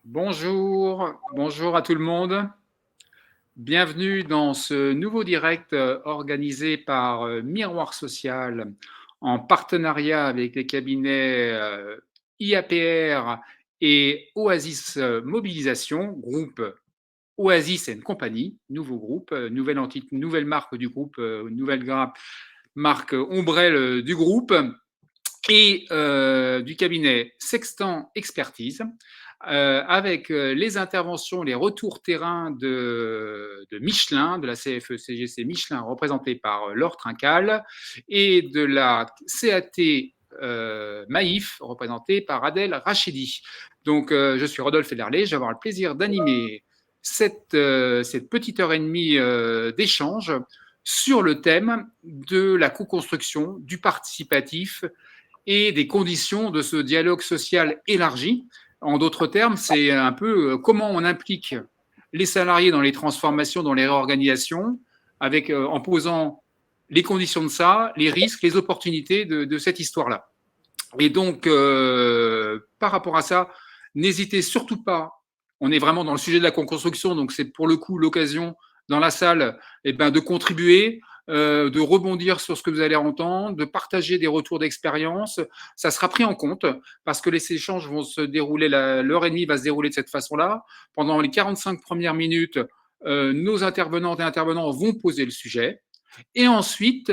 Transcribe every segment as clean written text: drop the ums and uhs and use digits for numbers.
Bonjour, bonjour à tout le monde. Bienvenue dans ce nouveau direct organisé par Miroir Social en partenariat avec les cabinets IAPR et Oasis Mobilisation, groupe Oasis & Compagnie, nouveau groupe, nouvelle entité, nouvelle marque du groupe, nouvelle marque ombrelle du groupe et du cabinet Sextant Expertise, avec les interventions, les retours terrain de Michelin, de la CFE-CGC Michelin, représentée par Laure Trincal, et de la CAT Maïf, représentée par Adèle Rachidi. Donc, je suis Rodolphe Ederlé, je vais avoir le plaisir d'animer cette petite heure et demie d'échange sur le thème de la co-construction, du participatif et des conditions de ce dialogue social élargi. En d'autres termes, c'est un peu comment on implique les salariés dans les transformations, dans les réorganisations, avec, en posant les conditions de ça, les risques, les opportunités de cette histoire-là. Et donc, par rapport à ça, n'hésitez surtout pas, on est vraiment dans le sujet de la construction, donc c'est pour le coup l'occasion dans la salle de contribuer, de rebondir sur ce que vous allez entendre, de partager des retours d'expérience. Ça sera pris en compte parce que les échanges vont se dérouler, l'heure et demie va se dérouler de cette façon-là. Pendant les 45 premières minutes, nos intervenantes et intervenants vont poser le sujet. Et ensuite,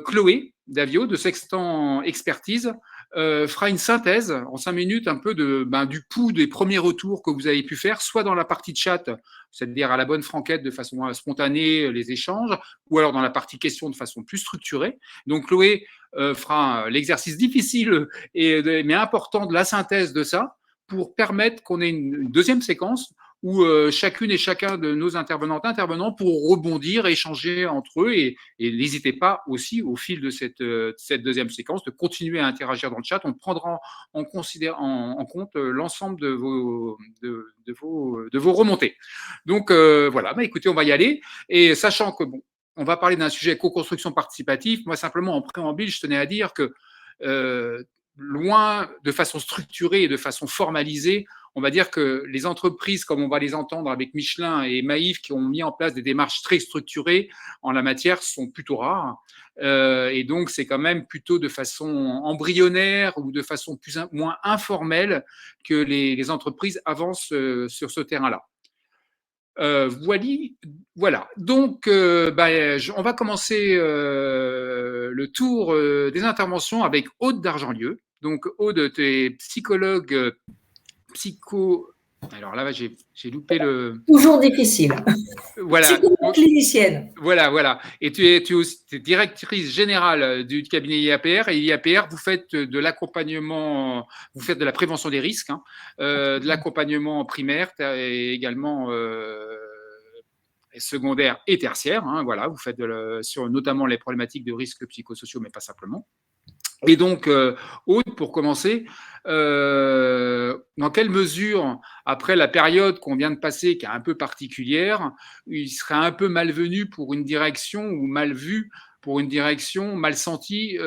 Chloé Davio de Sextant Expertise fera une synthèse en 5 minutes un peu du pouls des premiers retours que vous avez pu faire, soit dans la partie de chat, c'est-à-dire à la bonne franquette de façon spontanée, les échanges, ou alors dans la partie questions de façon plus structurée. Donc Chloé fera l'exercice difficile mais important de la synthèse de ça pour permettre qu'on ait une deuxième séquence où chacune et chacun de nos intervenants pourront rebondir, échanger entre eux et n'hésitez pas aussi au fil de cette deuxième séquence de continuer à interagir dans le chat. On prendra en compte l'ensemble de vos remontées. Donc voilà, écoutez, on va y aller et sachant que bon, on va parler d'un sujet co-construction participative. Moi, simplement en préambule, je tenais à dire que loin de façon structurée et de façon formalisée, on va dire que les entreprises, comme on va les entendre avec Michelin et Maïf, qui ont mis en place des démarches très structurées en la matière, sont plutôt rares. Et donc, c'est quand même plutôt de façon embryonnaire ou de façon moins informelle que les entreprises avancent sur ce terrain-là. Voilà. Donc, on va commencer le tour des interventions avec Aude d'Argentlieu. Donc, Aude, tu es psychologue Alors là, j'ai loupé le. Toujours difficile. Voilà. Psychologue clinicienne. Voilà. Et tu es directrice générale du cabinet IAPR. Et IAPR, vous faites de l'accompagnement, vous faites de la prévention des risques, de l'accompagnement primaire et également secondaire et tertiaire. Voilà, vous faites sur notamment les problématiques de risques psychosociaux, mais pas simplement. Et donc, Aude, pour commencer, dans quelle mesure, après la période qu'on vient de passer, qui est un peu particulière, il serait un peu malvenu pour une direction ou mal vu pour une direction, mal sentie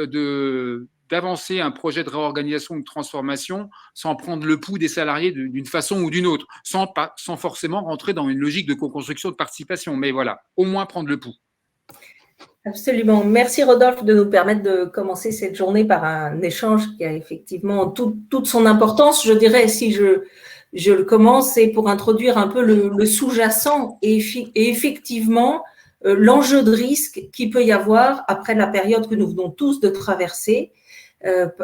d'avancer un projet de réorganisation ou de transformation sans prendre le pouls des salariés d'une façon ou d'une autre, sans forcément rentrer dans une logique de co-construction de participation, mais voilà, au moins prendre le pouls. Absolument. Merci Rodolphe de nous permettre de commencer cette journée par un échange qui a effectivement toute son importance. Je dirais, si je le commence, c'est pour introduire un peu le sous-jacent et effectivement l'enjeu de risque qu'il peut y avoir après la période que nous venons tous de traverser,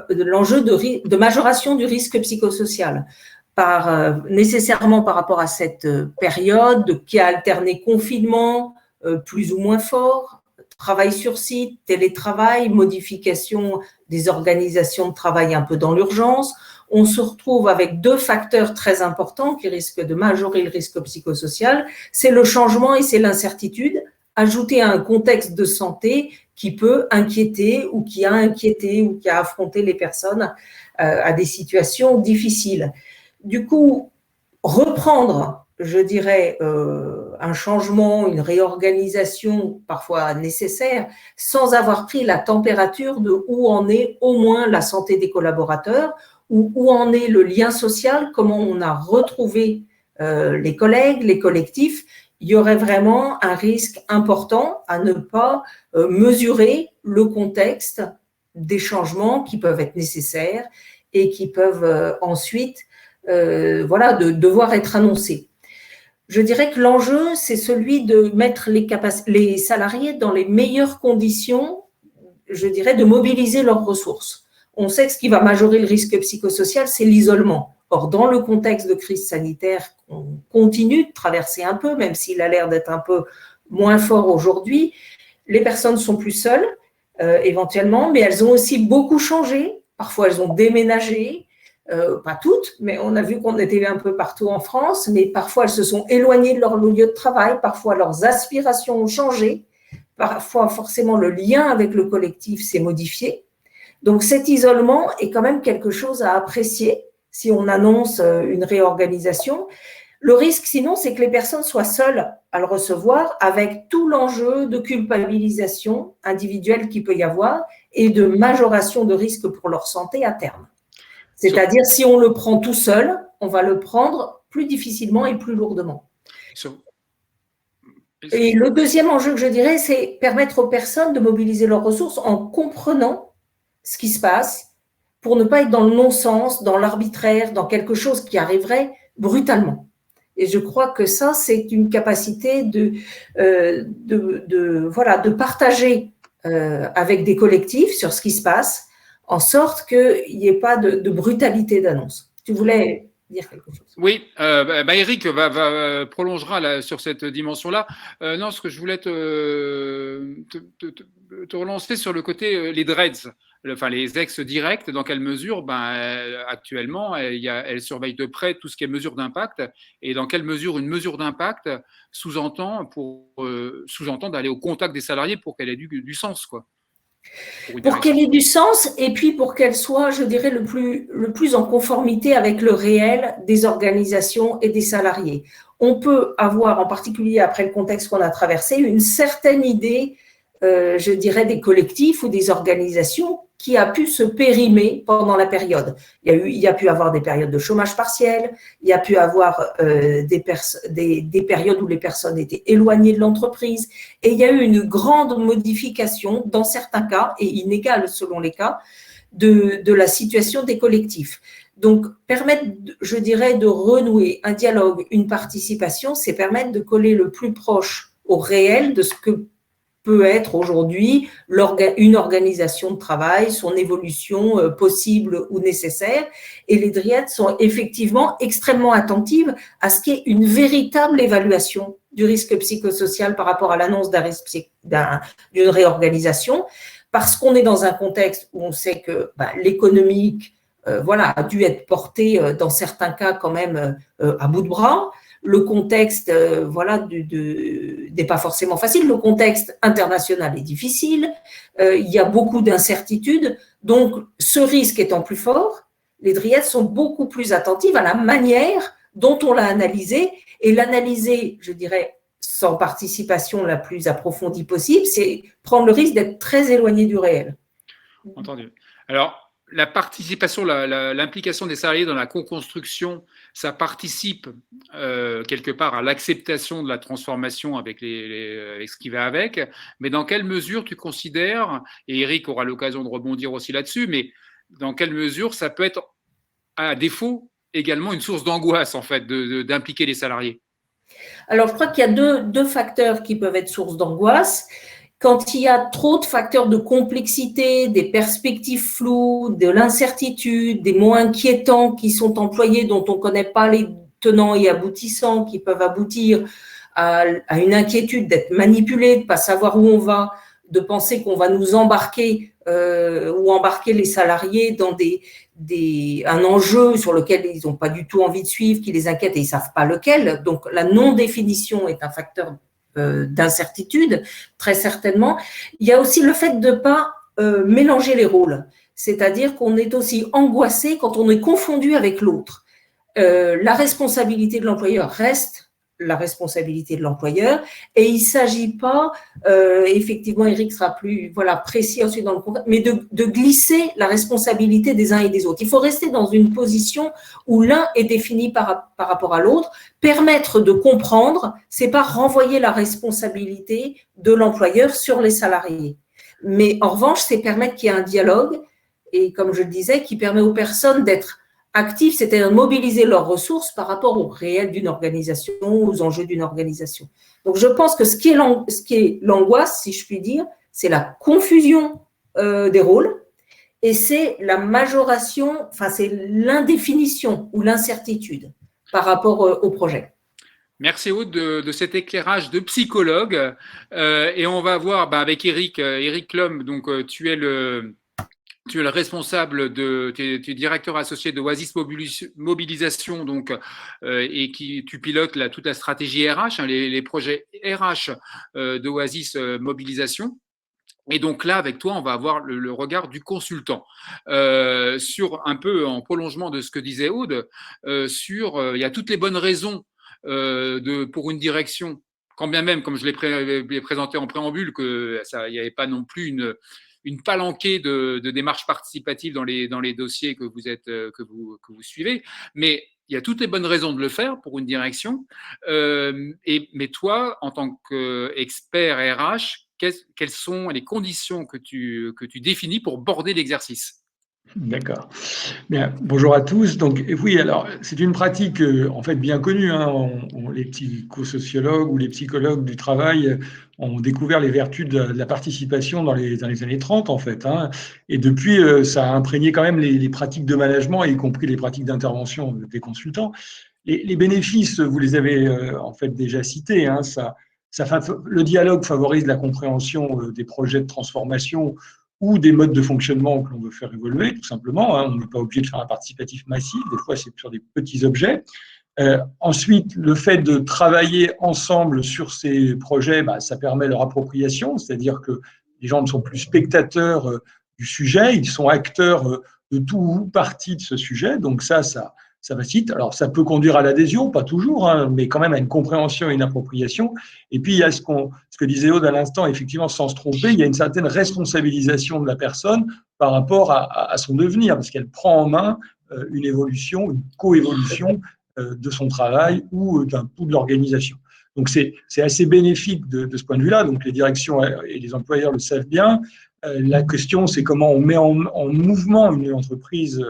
l'enjeu de majoration du risque psychosocial. Nécessairement par rapport à cette période qui a alterné confinement plus ou moins fort, travail sur site, télétravail, modification des organisations de travail un peu dans l'urgence. On se retrouve avec deux facteurs très importants qui risquent de majorer le risque psychosocial. C'est le changement et c'est l'incertitude, ajouté à un contexte de santé qui peut inquiéter ou qui a inquiété ou qui a affronté les personnes à des situations difficiles. Du coup, reprendre, je dirais, un changement, une réorganisation parfois nécessaire, sans avoir pris la température de où en est au moins la santé des collaborateurs, où en est le lien social, comment on a retrouvé les collègues, les collectifs, il y aurait vraiment un risque important à ne pas mesurer le contexte des changements qui peuvent être nécessaires et qui peuvent ensuite devoir être annoncés. Je dirais que l'enjeu, c'est celui de mettre les salariés dans les meilleures conditions, je dirais, de mobiliser leurs ressources. On sait que ce qui va majorer le risque psychosocial, c'est l'isolement. Or, dans le contexte de crise sanitaire qu'on continue de traverser un peu, même s'il a l'air d'être un peu moins fort aujourd'hui, les personnes sont plus seules, éventuellement, mais elles ont aussi beaucoup changé. Parfois, elles ont déménagé, pas toutes, mais on a vu qu'on était un peu partout en France, mais parfois, elles se sont éloignées de leur lieu de travail, parfois, leurs aspirations ont changé, parfois, forcément, le lien avec le collectif s'est modifié. Donc, cet isolement est quand même quelque chose à apprécier si on annonce une réorganisation. Le risque, sinon, c'est que les personnes soient seules à le recevoir avec tout l'enjeu de culpabilisation individuelle qu'il peut y avoir et de majoration de risque pour leur santé à terme. C'est-à-dire, si on le prend tout seul, on va le prendre plus difficilement et plus lourdement. Et le deuxième enjeu que je dirais, c'est permettre aux personnes de mobiliser leurs ressources en comprenant ce qui se passe pour ne pas être dans le non-sens, dans l'arbitraire, dans quelque chose qui arriverait brutalement. Et je crois que ça, c'est une capacité de partager avec des collectifs sur ce qui se passe, en sorte qu'il n'y ait pas de brutalité d'annonce. Tu voulais dire quelque chose? Oui, Eric prolongera sur cette dimension-là. Non, ce que je voulais te relancer sur le côté les dreads, enfin les ex-directs, dans quelle mesure actuellement elle surveille de près tout ce qui est mesure d'impact, et dans quelle mesure une mesure d'impact sous-entend d'aller au contact des salariés pour qu'elle ait du sens, quoi. Pour qu'elle ait du sens et puis pour qu'elle soit, je dirais, le plus en conformité avec le réel des organisations et des salariés. On peut avoir, en particulier après le contexte qu'on a traversé, une certaine idée, je dirais, des collectifs ou des organisations qui a pu se périmer pendant la période. Il y a pu avoir des périodes de chômage partiel, il y a pu avoir des périodes où les personnes étaient éloignées de l'entreprise, et il y a eu une grande modification, dans certains cas, et inégale selon les cas, de la situation des collectifs. Donc, permettre, je dirais, de renouer un dialogue, une participation, c'est permettre de coller le plus proche au réel de ce que peut être aujourd'hui une organisation de travail, son évolution possible ou nécessaire. Et les Dryades sont effectivement extrêmement attentives à ce qu'est une véritable évaluation du risque psychosocial par rapport à l'annonce d'une réorganisation, parce qu'on est dans un contexte où on sait que l'économique a dû être porté dans certains cas quand même à bout de bras. Le contexte n'est pas forcément facile, le contexte international est difficile, il y a beaucoup d'incertitudes, donc ce risque étant plus fort, les Dryades sont beaucoup plus attentives à la manière dont on l'a analysé, et l'analyser, je dirais, sans participation la plus approfondie possible, c'est prendre le risque d'être très éloigné du réel. Entendu. Alors, la participation, l'implication des salariés dans la co-construction, ça participe quelque part à l'acceptation de la transformation avec ce qui va avec. Mais dans quelle mesure tu considères, et Eric aura l'occasion de rebondir aussi là-dessus, mais dans quelle mesure ça peut être, à défaut, également une source d'angoisse, en fait, d'impliquer les salariés? Alors, je crois qu'il y a deux facteurs qui peuvent être source d'angoisse. Quand il y a trop de facteurs de complexité, des perspectives floues, de l'incertitude, des mots inquiétants qui sont employés dont on ne connaît pas les tenants et aboutissants, qui peuvent aboutir à une inquiétude d'être manipulé, de ne pas savoir où on va, de penser qu'on va nous embarquer ou embarquer les salariés dans un enjeu sur lequel ils n'ont pas du tout envie de suivre, qui les inquiète et ils ne savent pas lequel. Donc, la non-définition est un facteur d'incertitude, très certainement. Il y a aussi le fait de ne pas mélanger les rôles, c'est-à-dire qu'on est aussi angoissé quand on est confondu avec l'autre. La responsabilité de l'employeur reste la responsabilité de l'employeur et il ne s'agit pas, effectivement, Eric sera plus précis ensuite dans le contexte, mais de glisser la responsabilité des uns et des autres. Il faut rester dans une position où l'un est défini par rapport à l'autre, permettre de comprendre, c'est pas renvoyer la responsabilité de l'employeur sur les salariés. Mais en revanche, c'est permettre qu'il y ait un dialogue et, comme je le disais, qui permet aux personnes d'être actifs, c'est-à-dire mobiliser leurs ressources par rapport au réel d'une organisation, aux enjeux d'une organisation. Donc, je pense que ce qui est l'angoisse, si je puis dire, c'est la confusion des rôles et c'est la majoration, enfin, c'est l'indéfinition ou l'incertitude par rapport au projet. Merci Aude de cet éclairage de psychologue. Et on va voir avec Eric Lhomme, donc tu es le responsable tu es directeur associé de Oasis Mobilisation, donc, et tu pilotes toute la stratégie RH, les projets RH de Oasis Mobilisation. Et donc là, avec toi, on va avoir le regard du consultant sur un peu en prolongement de ce que disait Aude, il y a toutes les bonnes raisons pour une direction, quand bien même, comme je l'ai présenté en préambule, il n'y avait pas non plus une palanquée de démarches participatives dans les dossiers que vous suivez, mais il y a toutes les bonnes raisons de le faire pour une direction. Mais toi, en tant qu'expert RH, quelles sont les conditions que tu définis pour border l'exercice? D'accord. Bien, bonjour à tous. Donc, oui, alors, c'est une pratique en fait bien connue. Les psychosociologues ou les psychologues du travail ont découvert les vertus de la participation dans les années 30, en fait. Et depuis, ça a imprégné quand même les pratiques de management, y compris les pratiques d'intervention des consultants. Les bénéfices, vous les avez en fait déjà cités. Le dialogue favorise la compréhension des projets de transformation ou des modes de fonctionnement que l'on veut faire évoluer, tout simplement. On n'est pas obligé de faire un participatif massif, des fois c'est sur des petits objets. Ensuite, le fait de travailler ensemble sur ces projets, ça permet leur appropriation, c'est-à-dire que les gens ne sont plus spectateurs du sujet, ils sont acteurs de tout ou partie de ce sujet, donc ça facilite. Alors, ça peut conduire à l'adhésion, pas toujours, mais quand même à une compréhension et une appropriation. Et puis, il y a ce que disait Aude à l'instant, effectivement, sans se tromper, il y a une certaine responsabilisation de la personne par rapport à son devenir, parce qu'elle prend en main une évolution, une coévolution de son travail ou de l'organisation. Donc, c'est assez bénéfique de ce point de vue-là. Donc, les directions et les employeurs le savent bien. La question, c'est comment on met en mouvement une entreprise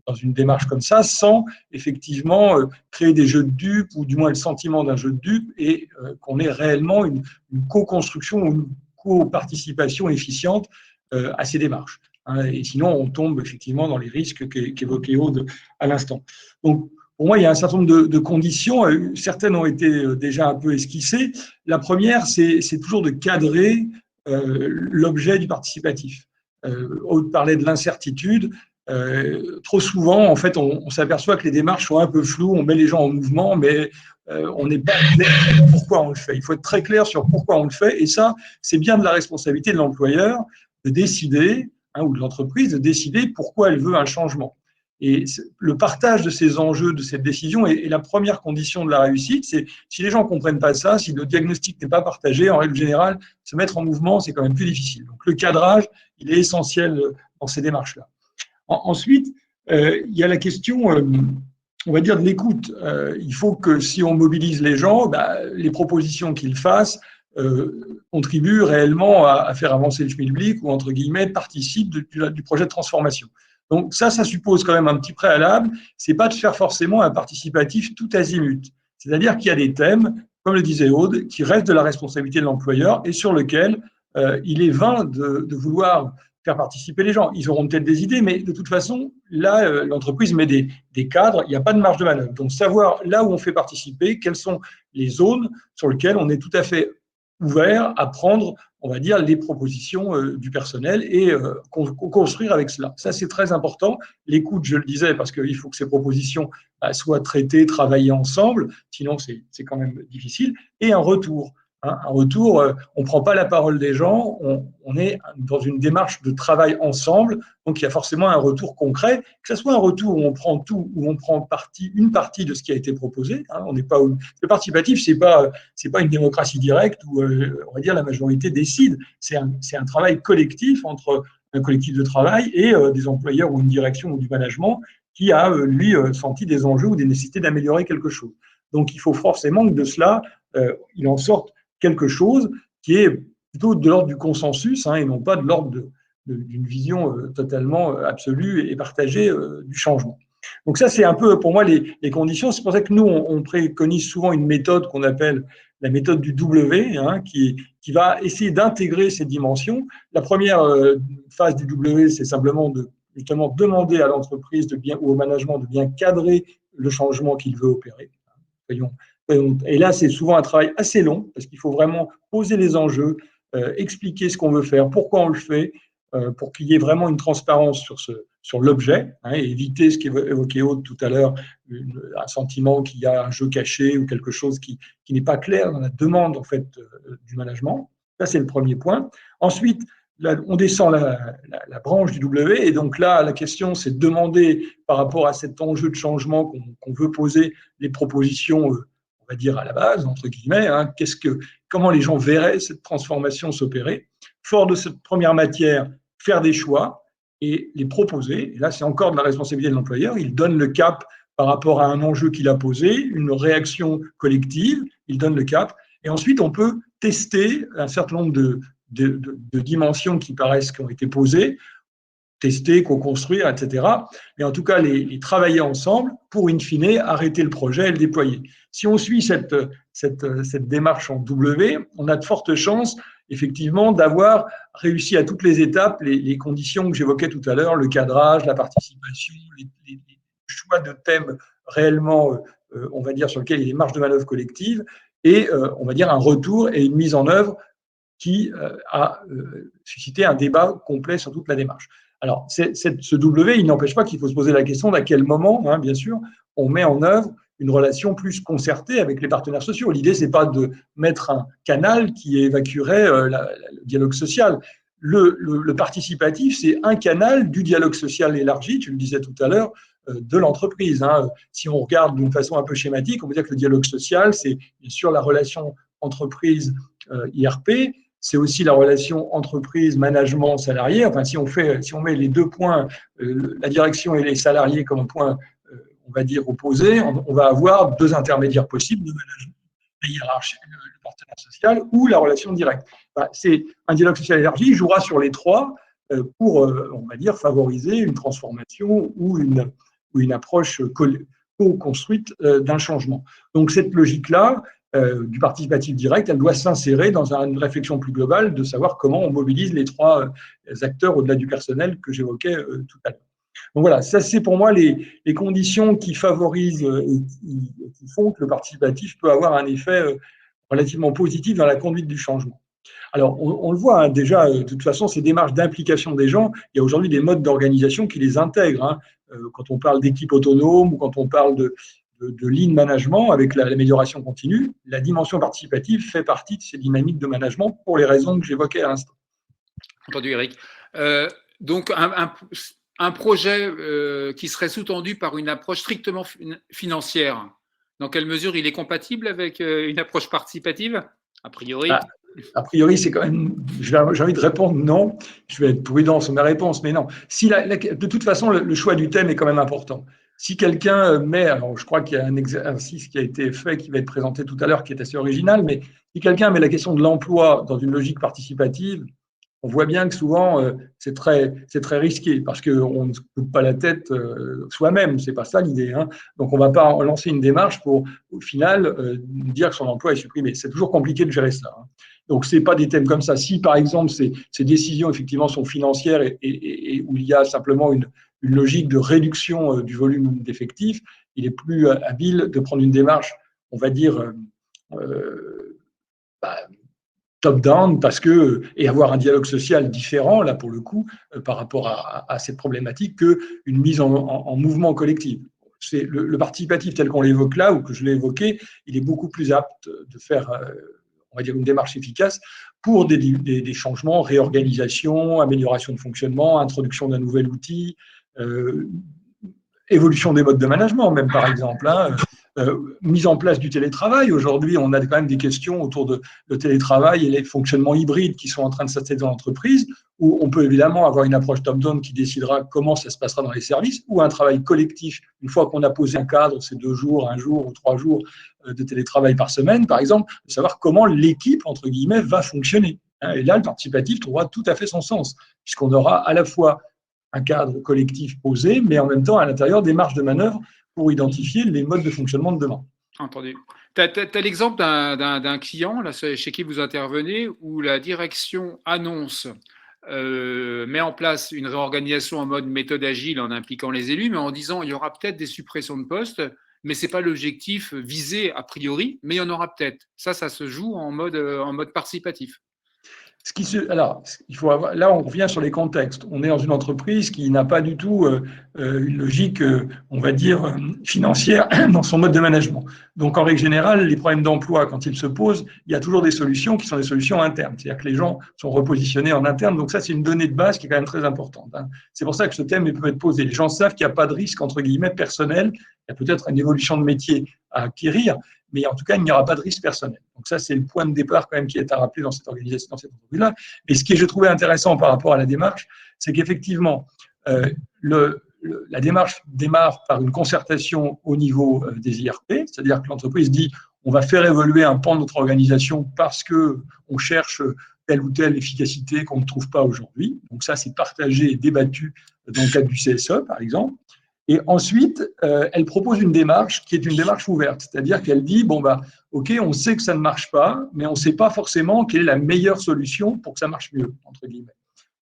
dans une démarche comme ça, sans effectivement créer des jeux de dupes, ou du moins le sentiment d'un jeu de dupes, et qu'on ait réellement une co-construction ou une co-participation efficiente à ces démarches. Et sinon, on tombe effectivement dans les risques qu'évoquait Aude à l'instant. Donc, pour moi, il y a un certain nombre de conditions. Certaines ont été déjà un peu esquissées. La première, c'est toujours de cadrer l'objet du participatif. Aude parlait de l'incertitude. Trop souvent, en fait, on s'aperçoit que les démarches sont un peu floues, on met les gens en mouvement, mais on n'est pas clair sur pourquoi on le fait. Il faut être très clair sur pourquoi on le fait, et ça, c'est bien de la responsabilité de l'employeur de décider, ou de l'entreprise, de décider pourquoi elle veut un changement. Et le partage de ces enjeux, de cette décision, est la première condition de la réussite. C'est si les gens ne comprennent pas ça, si le diagnostic n'est pas partagé, en règle générale, se mettre en mouvement, c'est quand même plus difficile. Donc le cadrage, il est essentiel dans ces démarches-là. Ensuite, il y a la question, on va dire, de l'écoute. Il faut que si on mobilise les gens, les propositions qu'ils fassent contribuent réellement à faire avancer le schmilblick ou, entre guillemets, participent du projet de transformation. Donc ça suppose quand même un petit préalable, c'est pas de faire forcément un participatif tout azimut. C'est-à-dire qu'il y a des thèmes, comme le disait Aude, qui restent de la responsabilité de l'employeur et sur lesquels il est vain de vouloir faire participer les gens. Ils auront peut-être des idées, mais de toute façon, là, l'entreprise met des cadres, il n'y a pas de marge de manœuvre. Donc, savoir là où on fait participer, quelles sont les zones sur lesquelles on est tout à fait ouvert à prendre, on va dire, les propositions du personnel et construire avec cela. Ça, c'est très important. L'écoute, je le disais, parce qu'il faut que ces propositions soient traitées, travaillées ensemble, sinon c'est quand même difficile. Et un retour. Hein, un retour, on ne prend pas la parole des gens, on est dans une démarche de travail ensemble, donc il y a forcément un retour concret, que ce soit un retour où on prend tout, où on prend une partie de ce qui a été proposé. Hein, on n'est pas, le participatif, c'est pas une démocratie directe où, on va dire, la majorité décide. C'est un travail collectif entre un collectif de travail et des employeurs ou une direction ou du management qui a, lui, senti des enjeux ou des nécessités d'améliorer quelque chose. Donc, il faut forcément que de cela, il en sorte quelque chose qui est plutôt de l'ordre du consensus, hein, et non pas de l'ordre d'une vision totalement absolue et partagée du changement. Donc ça, c'est un peu pour moi les conditions. C'est pour ça que nous, on préconise souvent une méthode qu'on appelle la méthode du W, hein, qui va essayer d'intégrer ces dimensions. La première phase du W, c'est simplement de justement demander à l'entreprise ou au management de bien cadrer le changement qu'il veut opérer. Et là, c'est souvent un travail assez long parce qu'il faut vraiment poser les enjeux, expliquer ce qu'on veut faire, pourquoi on le fait, pour qu'il y ait vraiment une transparence sur l'objet, hein, et éviter ce qu'évoquait Aude tout à l'heure, un sentiment qu'il y a un jeu caché ou quelque chose qui n'est pas clair dans la demande en fait du management. Ça, c'est le premier point. Ensuite, là, on descend la branche du W, et donc là, la question, c'est de demander par rapport à cet enjeu de changement qu'on veut poser les propositions, on va dire à la base, entre guillemets, hein, comment les gens verraient cette transformation s'opérer. Fort de cette première matière, faire des choix et les proposer. Et là, c'est encore de la responsabilité de l'employeur. Il donne le cap par rapport à un enjeu qu'il a posé, une réaction collective, il donne le cap. Et ensuite, on peut tester un certain nombre de dimensions qui ont été posées, tester, co-construire, etc. Mais en tout cas, les travailler ensemble pour, in fine, arrêter le projet et le déployer. Si on suit cette démarche en W, on a de fortes chances, effectivement, d'avoir réussi à toutes les étapes les conditions que j'évoquais tout à l'heure, le cadrage, la participation, les choix de thèmes réellement, on va dire, sur lesquels il y a des marges de manœuvre collectives, et on va dire un retour et une mise en œuvre qui a suscité un débat complet sur toute la démarche. Alors, ce W, il n'empêche pas qu'il faut se poser la question d'à quel moment, hein, bien sûr, on met en œuvre une relation plus concertée avec les partenaires sociaux. L'idée, ce n'est pas de mettre un canal qui évacuerait le dialogue social. Le participatif, c'est un canal du dialogue social élargi, tu le disais tout à l'heure, de l'entreprise. Hein. Si on regarde d'une façon un peu schématique, on peut dire que le dialogue social, c'est bien sûr la relation entreprise-IRP, c'est aussi la relation entreprise-management-salarié. Enfin, si on met les deux points, la direction et les salariés comme point, on va dire, opposés, on va avoir deux intermédiaires possibles, le management, la hiérarchie, le partenaire social ou la relation directe. C'est un dialogue social élargi, il jouera sur les trois pour, on va dire, favoriser une transformation ou une approche co-construite d'un changement. Donc, cette logique-là, du participatif direct, elle doit s'insérer dans une réflexion plus globale de savoir comment on mobilise les trois acteurs au-delà du personnel que j'évoquais tout à l'heure. Donc voilà, ça c'est pour moi les conditions qui favorisent et qui font que le participatif peut avoir un effet relativement positif dans la conduite du changement. Alors, on le voit hein, déjà, de toute façon, ces démarches d'implication des gens, il y a aujourd'hui des modes d'organisation qui les intègrent. Hein. Quand on parle d'équipe autonome ou quand on parle de lean management avec l'amélioration continue, la dimension participative fait partie de ces dynamiques de management pour les raisons que j'évoquais à l'instant. Entendu, Eric. Donc, un projet qui serait sous-tendu par une approche strictement financière, dans quelle mesure il est compatible avec une approche participative? A priori. A priori, c'est quand même, j'ai envie de répondre non. Je vais être prudent sur ma réponse, mais non. De toute façon, le choix du thème est quand même important. Si quelqu'un met, alors je crois qu'il y a un exercice qui a été fait, qui va être présenté tout à l'heure, qui est assez original, mais si quelqu'un met la question de l'emploi dans une logique participative, on voit bien que souvent, c'est très risqué parce qu'on ne se coupe pas la tête soi-même. Ce n'est pas ça l'idée. Hein. Donc, on ne va pas lancer une démarche pour, au final, dire que son emploi est supprimé. C'est toujours compliqué de gérer ça. Hein. Donc, ce n'est pas des thèmes comme ça. Si, par exemple, ces décisions, effectivement, sont financières et où il y a simplement une logique de réduction du volume d'effectifs, il est plus habile de prendre une démarche, on va dire, top-down, et avoir un dialogue social différent, là, pour le coup, par rapport à cette problématique, qu'une mise en mouvement collectif. C'est le participatif tel qu'on l'évoque là, ou que je l'ai évoqué, il est beaucoup plus apte de faire on va dire une démarche efficace pour des changements, réorganisation, amélioration de fonctionnement, introduction d'un nouvel outil, évolution des modes de management même par exemple, hein, mise en place du télétravail. Aujourd'hui, on a quand même des questions autour de télétravail et les fonctionnements hybrides qui sont en train de s'installer dans l'entreprise, où on peut évidemment avoir une approche top-down qui décidera comment ça se passera dans les services, ou un travail collectif, une fois qu'on a posé un cadre, c'est 2 jours, 1 jour ou 3 jours de télétravail par semaine, par exemple, de savoir comment l'équipe, entre guillemets, va fonctionner. Et là, le participatif trouvera tout à fait son sens, puisqu'on aura à la fois un cadre collectif posé, mais en même temps, à l'intérieur, des marges de manœuvre pour identifier les modes de fonctionnement de demain. Entendu. Tu as l'exemple d'un client là, chez qui vous intervenez où la direction annonce, met en place une réorganisation en mode méthode agile en impliquant les élus, mais en disant il y aura peut-être des suppressions de postes, mais ce n'est pas l'objectif visé a priori, mais il y en aura peut-être. Ça se joue en mode participatif. Alors, là, on revient sur les contextes. On est dans une entreprise qui n'a pas du tout une logique, on va dire, financière dans son mode de management. Donc, en règle générale, les problèmes d'emploi, quand ils se posent, il y a toujours des solutions qui sont des solutions internes. C'est-à-dire que les gens sont repositionnés en interne. Donc, ça, c'est une donnée de base qui est quand même très importante. C'est pour ça que ce thème peut être posé. Les gens savent qu'il n'y a pas de risque, entre guillemets, personnel. Il y a peut-être une évolution de métier à acquérir, mais en tout cas, il n'y aura pas de risque personnel. Donc ça, c'est le point de départ quand même qui est à rappeler dans cette organisation, dans cette entreprise-là. Et ce que j'ai trouvé intéressant par rapport à la démarche, c'est qu'effectivement, la démarche démarre par une concertation au niveau des IRP, c'est-à-dire que l'entreprise dit on va faire évoluer un pan de notre organisation parce qu'on cherche telle ou telle efficacité qu'on ne trouve pas aujourd'hui. Donc ça, c'est partagé et débattu dans le cadre du CSE, par exemple. Et ensuite, elle propose une démarche qui est une démarche ouverte, c'est-à-dire qu'elle dit bon bah ok, on sait que ça ne marche pas, mais on ne sait pas forcément quelle est la meilleure solution pour que ça marche mieux entre guillemets.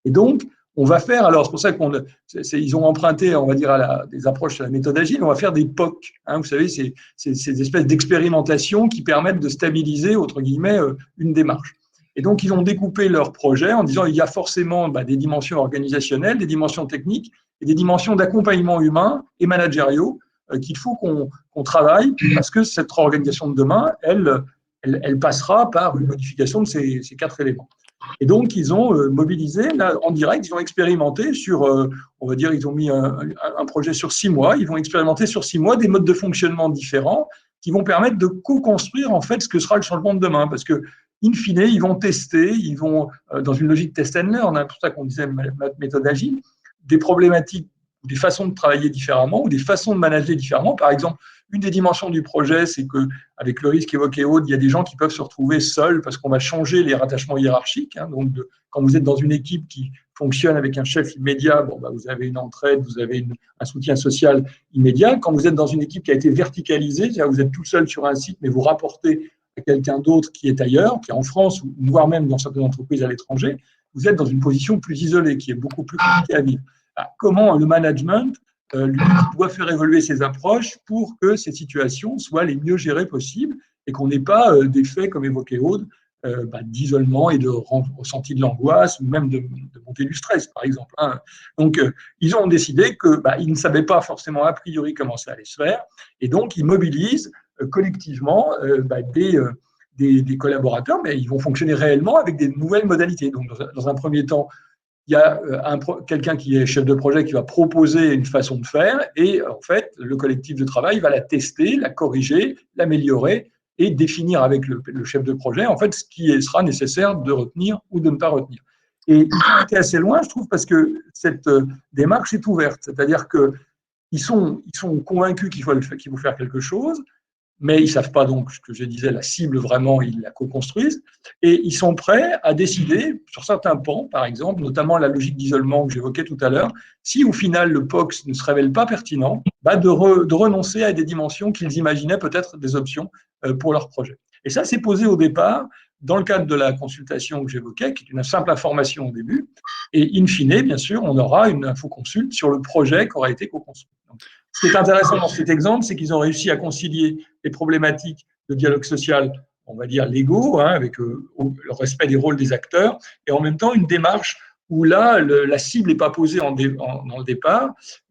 Et donc on va faire, alors c'est pour ça qu'ils ont emprunté, on va dire, des approches à la méthode agile. On va faire des POC. Vous savez, c'est des espèces d'expérimentations qui permettent de stabiliser entre guillemets une démarche. Et donc, ils ont découpé leur projet en disant il y a forcément des dimensions organisationnelles, des dimensions techniques et des dimensions d'accompagnement humain et managériaux qu'il faut qu'on travaille parce que cette organisation de demain, elle passera par une modification de ces 4 éléments. Et donc, ils ont mobilisé, là, en direct, ils ont expérimenté sur, on va dire, ils ont mis un projet sur 6 mois, ils vont expérimenter sur 6 mois des modes de fonctionnement différents qui vont permettre de co-construire, en fait, ce que sera le changement de demain. Parce que, in fine, ils vont tester, ils vont, dans une logique test and learn, c'est pour ça qu'on disait méthode agile, des problématiques, des façons de travailler différemment ou des façons de manager différemment. Par exemple, une des dimensions du projet, c'est qu'avec le risque évoqué Aude, il y a des gens qui peuvent se retrouver seuls parce qu'on va changer les rattachements hiérarchiques. Donc, quand vous êtes dans une équipe qui fonctionne avec un chef immédiat, vous avez une entraide, vous avez un soutien social immédiat. Quand vous êtes dans une équipe qui a été verticalisée, c'est-à-dire que vous êtes tout seul sur un site, mais vous rapportez à quelqu'un d'autre qui est ailleurs, qui est en France, ou voire même dans certaines entreprises à l'étranger, vous êtes dans une position plus isolée, qui est beaucoup plus compliquée à vivre. Comment le management lui doit faire évoluer ses approches pour que ces situations soient les mieux gérées possibles et qu'on n'ait pas d'effet, comme évoqué Aude, d'isolement et de ressenti de l'angoisse ou même de montée du stress, par exemple. Donc, ils ont décidé qu'ils ne savaient pas forcément a priori comment ça allait se faire et donc ils mobilisent collectivement des collaborateurs, mais ils vont fonctionner réellement avec des nouvelles modalités. Donc, dans un premier temps, il y a quelqu'un qui est chef de projet qui va proposer une façon de faire et en fait, le collectif de travail va la tester, la corriger, l'améliorer et définir avec le chef de projet en fait ce qui sera nécessaire de retenir ou de ne pas retenir. Et ils ont été assez loin, je trouve, parce que cette démarche est ouverte, c'est-à-dire qu'ils sont convaincus qu'il faut faire quelque chose, mais ils ne savent pas donc, ce que je disais, la cible vraiment, ils la co-construisent, et ils sont prêts à décider, sur certains pans, par exemple, notamment la logique d'isolement que j'évoquais tout à l'heure, si au final le POC ne se révèle pas pertinent, de renoncer à des dimensions qu'ils imaginaient peut-être des options pour leur projet. Et ça, c'est posé au départ, dans le cadre de la consultation que j'évoquais, qui est une simple information au début, et in fine, bien sûr, on aura une info-consulte sur le projet qui aura été co-construit. Ce qui est intéressant dans cet exemple, c'est qu'ils ont réussi à concilier les problématiques de dialogue social, on va dire légaux, avec le respect des rôles des acteurs, et en même temps une démarche où là, la cible n'est pas posée dans le départ,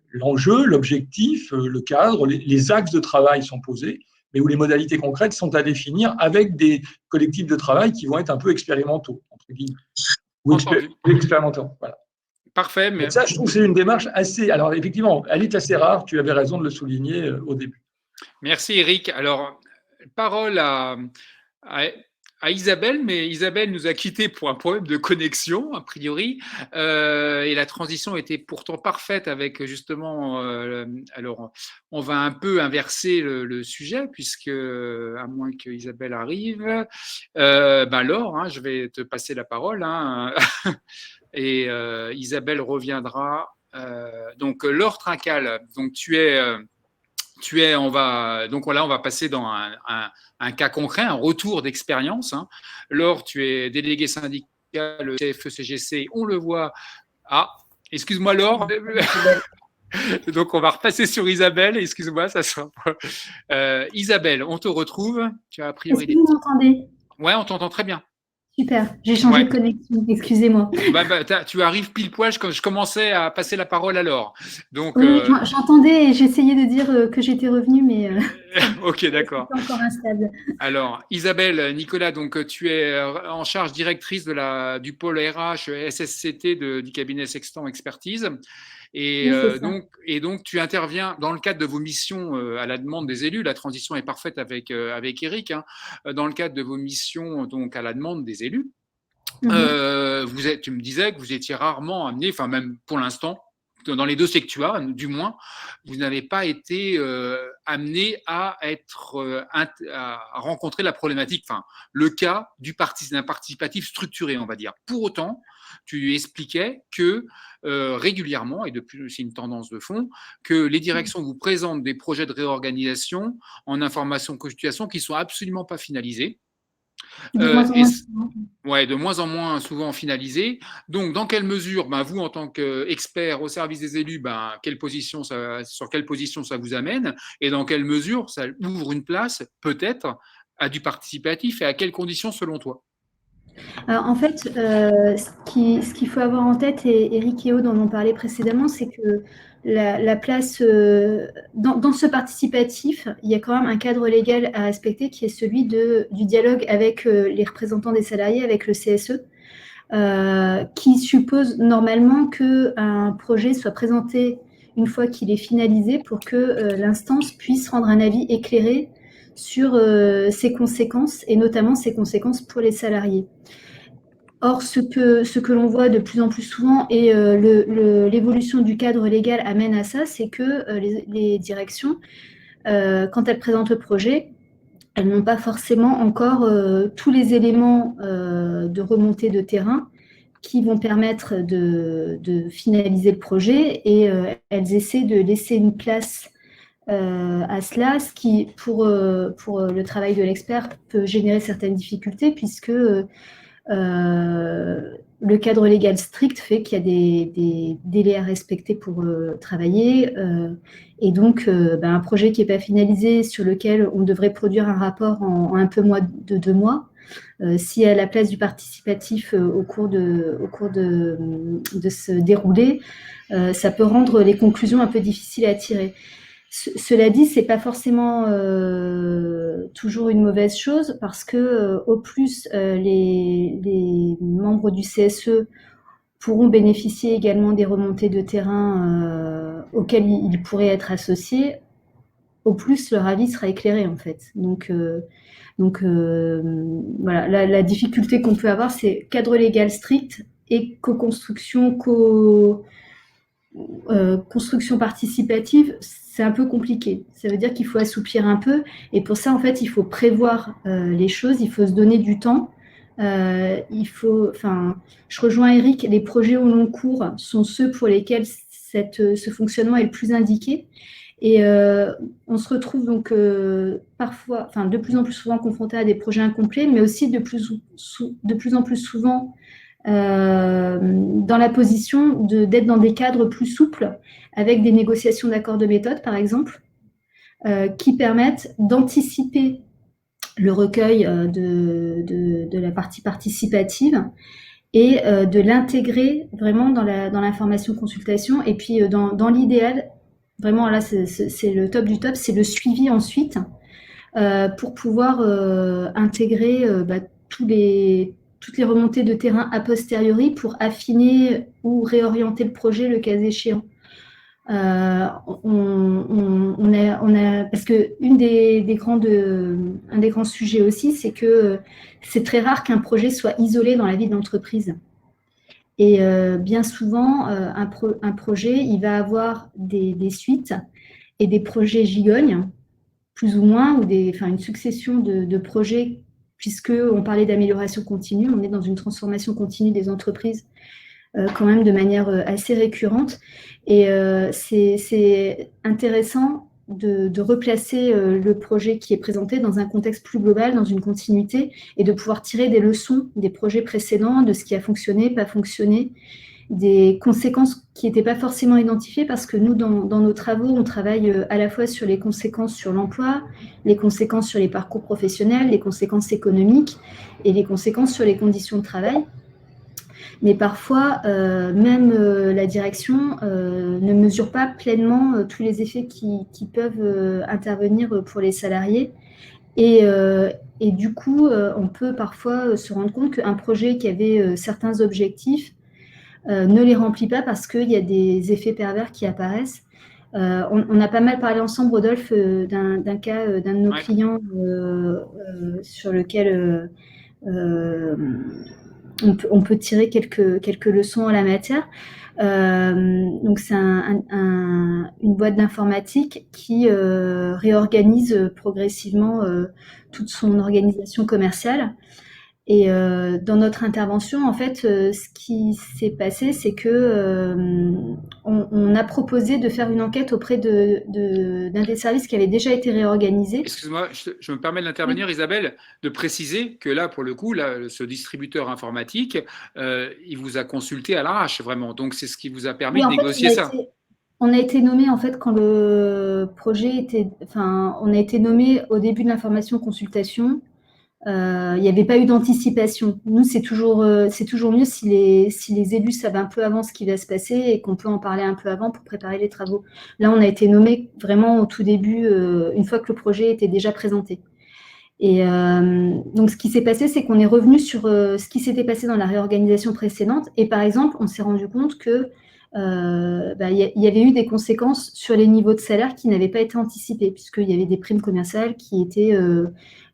l'enjeu, l'objectif, le cadre, les axes de travail sont posés, mais où les modalités concrètes sont à définir avec des collectifs de travail qui vont être un peu expérimentaux, entre guillemets, ou expérimentants. Voilà. Parfait. Mais... Donc ça, je trouve que c'est une démarche assez… Alors, effectivement, elle est assez rare, tu avais raison de le souligner au début. Merci, Eric. Alors, parole à Isabelle, mais Isabelle nous a quittés pour un problème de connexion, a priori, et la transition était pourtant parfaite avec justement… alors, on va un peu inverser le sujet, puisque, à moins que Isabelle arrive, Laure, hein, je vais te passer la parole, hein, et Isabelle reviendra. Donc, Laure Trincal, donc on va passer dans un cas concret, un retour d'expérience. Hein. Laure, tu es délégué syndical CFE-CGC, on le voit. Ah, excuse-moi Laure. Donc, on va repasser sur Isabelle. Excuse-moi, ça sera. Isabelle, on te retrouve. Tu as a priori. Est-ce que vous m'entendez ? Ouais, on t'entend très bien. Super, j'ai changé de connexion, excusez-moi. Tu arrives pile poil quand je commençais à passer la parole à Laure. Donc, oui, j'entendais et j'essayais de dire que j'étais revenue, mais ok, d'accord. C'est encore instable. Alors, Isabelle, Nicolas, donc tu es en charge directrice du pôle RH SSCT du cabinet Sextant Expertise. Et, oui, donc, tu interviens dans le cadre de vos missions à la demande des élus. La transition est parfaite avec Eric. Hein, dans le cadre de vos missions donc à la demande des élus, tu me disais que vous étiez rarement amené, enfin même pour l'instant, dans les dossiers que tu as, du moins, vous n'avez pas été amené à rencontrer la problématique, enfin le cas d'un participatif structuré, on va dire. Pour autant, tu expliquais que régulièrement, et depuis c'est une tendance de fond, que les directions vous présentent des projets de réorganisation en information consultation qui ne sont absolument pas finalisés. De moins en moins souvent finalisés. Donc, dans quelle mesure, vous, en tant qu'expert au service des élus, sur quelle position ça vous amène, et dans quelle mesure ça ouvre une place, peut-être, à du participatif, et à quelles conditions, selon toi? Alors, en fait, ce qu'il faut avoir en tête, et Eric et Aude en ont parlé précédemment, c'est que la place dans ce participatif, il y a quand même un cadre légal à respecter qui est celui du dialogue avec les représentants des salariés, avec le CSE, qui suppose normalement qu'un projet soit présenté une fois qu'il est finalisé pour que l'instance puisse rendre un avis éclairé sur ses conséquences, et notamment ses conséquences pour les salariés. Or, ce que l'on voit de plus en plus souvent, et l'évolution du cadre légal amène à ça, c'est que les directions, quand elles présentent le projet, elles n'ont pas forcément encore tous les éléments de remontée de terrain qui vont permettre de finaliser le projet, et elles essaient de laisser une place à cela, ce qui, pour le travail de l'expert, peut générer certaines difficultés, puisque le cadre légal strict fait qu'il y a des délais à respecter pour travailler, et donc un projet qui n'est pas finalisé, sur lequel on devrait produire un rapport en un peu moins de 2 mois, si à la place du participatif au cours de se dérouler, ça peut rendre les conclusions un peu difficiles à tirer. Cela dit, c'est pas forcément toujours une mauvaise chose, parce que au plus les membres du CSE pourront bénéficier également des remontées de terrain auxquelles ils pourraient être associés, au plus leur avis sera éclairé en fait. Donc voilà, la difficulté qu'on peut avoir, c'est cadre légal strict et co-construction, construction participative. C'est un peu compliqué. Ça veut dire qu'il faut assouplir un peu, et pour ça, en fait, il faut prévoir les choses, il faut se donner du temps. Je rejoins Eric, les projets au long cours sont ceux pour lesquels ce fonctionnement est le plus indiqué. Et on se retrouve donc parfois, de plus en plus souvent confronté à des projets incomplets, mais aussi de plus en plus souvent dans la position d'être dans des cadres plus souples, avec des négociations d'accords de méthode, par exemple, qui permettent d'anticiper le recueil de la partie participative, et de l'intégrer vraiment dans l'information consultation. Et puis dans l'idéal, vraiment là c'est le top du top, c'est le suivi ensuite, pour pouvoir intégrer toutes les remontées de terrain a posteriori pour affiner ou réorienter le projet le cas échéant. Parce que un des grands sujets aussi, c'est que c'est très rare qu'un projet soit isolé dans la vie de l'entreprise. Et bien souvent, un projet, il va avoir des suites et des projets gigognes, plus ou moins, ou une succession de projets, puisqu'on parlait d'amélioration continue, on est dans une transformation continue des entreprises quand même de manière assez récurrente. Et c'est intéressant de replacer le projet qui est présenté dans un contexte plus global, dans une continuité, et de pouvoir tirer des leçons des projets précédents, de ce qui a fonctionné, pas fonctionné, des conséquences qui n'étaient pas forcément identifiées, parce que nous, dans nos travaux, on travaille à la fois sur les conséquences sur l'emploi, les conséquences sur les parcours professionnels, les conséquences économiques et les conséquences sur les conditions de travail. Mais parfois, même la direction ne mesure pas pleinement tous les effets qui peuvent intervenir pour les salariés. Et du coup, on peut parfois se rendre compte qu'un projet qui avait certains objectifs ne les remplit pas parce qu'il y a des effets pervers qui apparaissent. On a pas mal parlé ensemble, Rodolphe, d'un cas d'un de nos clients sur lequel on peut tirer quelques leçons à la matière. Donc c'est une boîte d'informatique qui réorganise progressivement toute son organisation commerciale. Et dans notre intervention, en fait, ce qui s'est passé, c'est que on a proposé de faire une enquête auprès d'un des services qui avait déjà été réorganisé. Excuse-moi, je me permets d'intervenir, Isabelle, de préciser que là, pour le coup, là, ce distributeur informatique, il vous a consulté à l'arrache, vraiment. Donc, c'est ce qui vous a permis de négocier ça. On a été nommé, en fait, quand le projet était... Enfin, on a été nommé au début de l'information consultation. Il n'y avait pas eu d'anticipation. Nous, c'est toujours mieux si les élus savent un peu avant ce qui va se passer et qu'on peut en parler un peu avant pour préparer les travaux. Là, on a été nommé vraiment au tout début, une fois que le projet était déjà présenté. Et donc, ce qui s'est passé, c'est qu'on est revenu sur ce qui s'était passé dans la réorganisation précédente. Et par exemple, on s'est rendu compte que y avait eu des conséquences sur les niveaux de salaire qui n'avaient pas été anticipés, puisqu'il y avait des primes commerciales qui étaient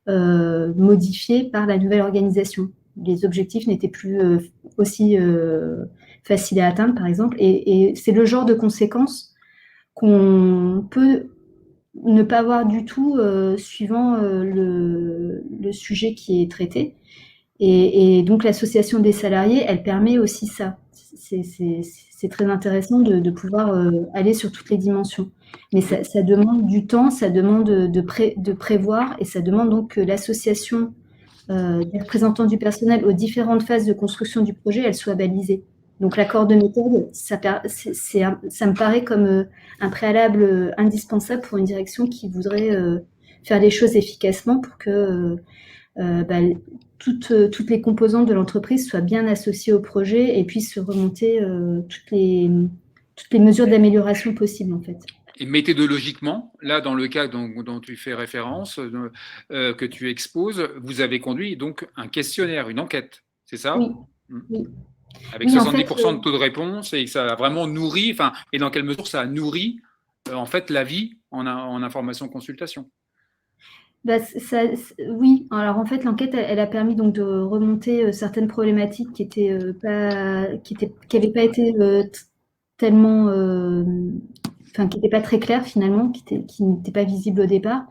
modifiées par la nouvelle organisation. Les objectifs n'étaient plus aussi faciles à atteindre, par exemple. Et c'est le genre de conséquences qu'on peut ne pas voir du tout suivant le sujet qui est traité. Et donc, l'association des salariés, elle permet aussi ça. C'est très intéressant de pouvoir aller sur toutes les dimensions. Mais ça demande du temps, ça demande de prévoir, et ça demande donc que l'association des représentants du personnel aux différentes phases de construction du projet, elle soit balisée. Donc, l'accord de méthode, ça me paraît comme un préalable indispensable pour une direction qui voudrait faire les choses efficacement pour que toutes les composantes de l'entreprise soient bien associées au projet et puissent remonter toutes les mesures d'amélioration possibles, en fait. Et méthodologiquement, là, dans le cas dont tu fais référence, que tu exposes, vous avez conduit donc un questionnaire, une enquête, c'est ça? Oui. Oui. Avec 70% de taux de réponse, et ça a vraiment nourri, et dans quelle mesure ça a nourri en fait la vie en information consultation? Oui, alors en fait l'enquête elle a permis donc de remonter certaines problématiques qui n'avaient pas été tellement, qui n'étaient pas très claires finalement, qui n'étaient pas visibles au départ.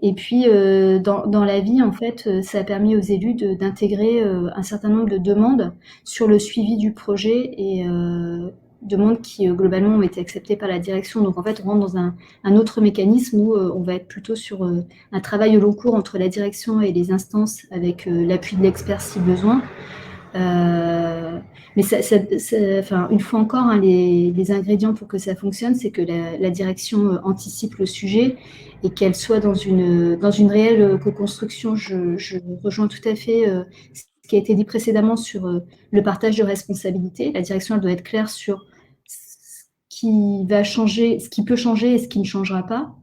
Et puis dans la vie, en fait, ça a permis aux élus d'intégrer un certain nombre de demandes sur le suivi du projet, et demandes qui globalement ont été acceptées par la direction. Donc en fait, on rentre dans un autre mécanisme où on va être plutôt sur un travail au long cours entre la direction et les instances, avec l'appui de l'expert si besoin. Mais une fois encore, hein, les ingrédients pour que ça fonctionne, c'est que la direction anticipe le sujet et qu'elle soit dans une réelle co-construction. Je rejoins tout à fait ce qui a été dit précédemment sur le partage de responsabilités. La direction, elle doit être claire sur ce qui va changer, ce qui peut changer et ce qui ne changera pas.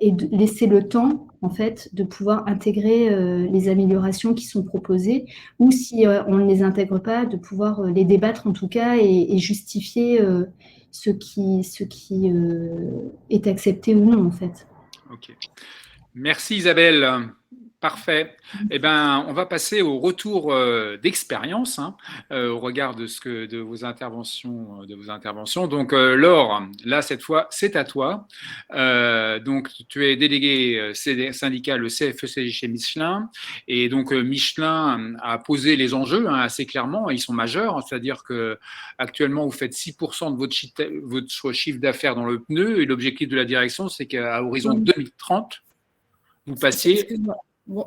et de laisser le temps, en fait, de pouvoir intégrer les améliorations qui sont proposées, ou si on ne les intègre pas, de pouvoir les débattre en tout cas et justifier ce qui est accepté ou non, en fait. Ok. Merci Isabelle. Parfait. Eh ben, on va passer au retour d'expérience au regard de vos interventions. Donc, Laure, là cette fois, c'est à toi. Donc, tu es délégué syndical le CFE-CGC chez Michelin, et donc Michelin a posé les enjeux assez clairement. Ils sont majeurs, c'est-à-dire que actuellement vous faites 6% de votre chiffre d'affaires dans le pneu, et l'objectif de la direction, c'est qu'à horizon 2030, vous passiez. Excuse-moi.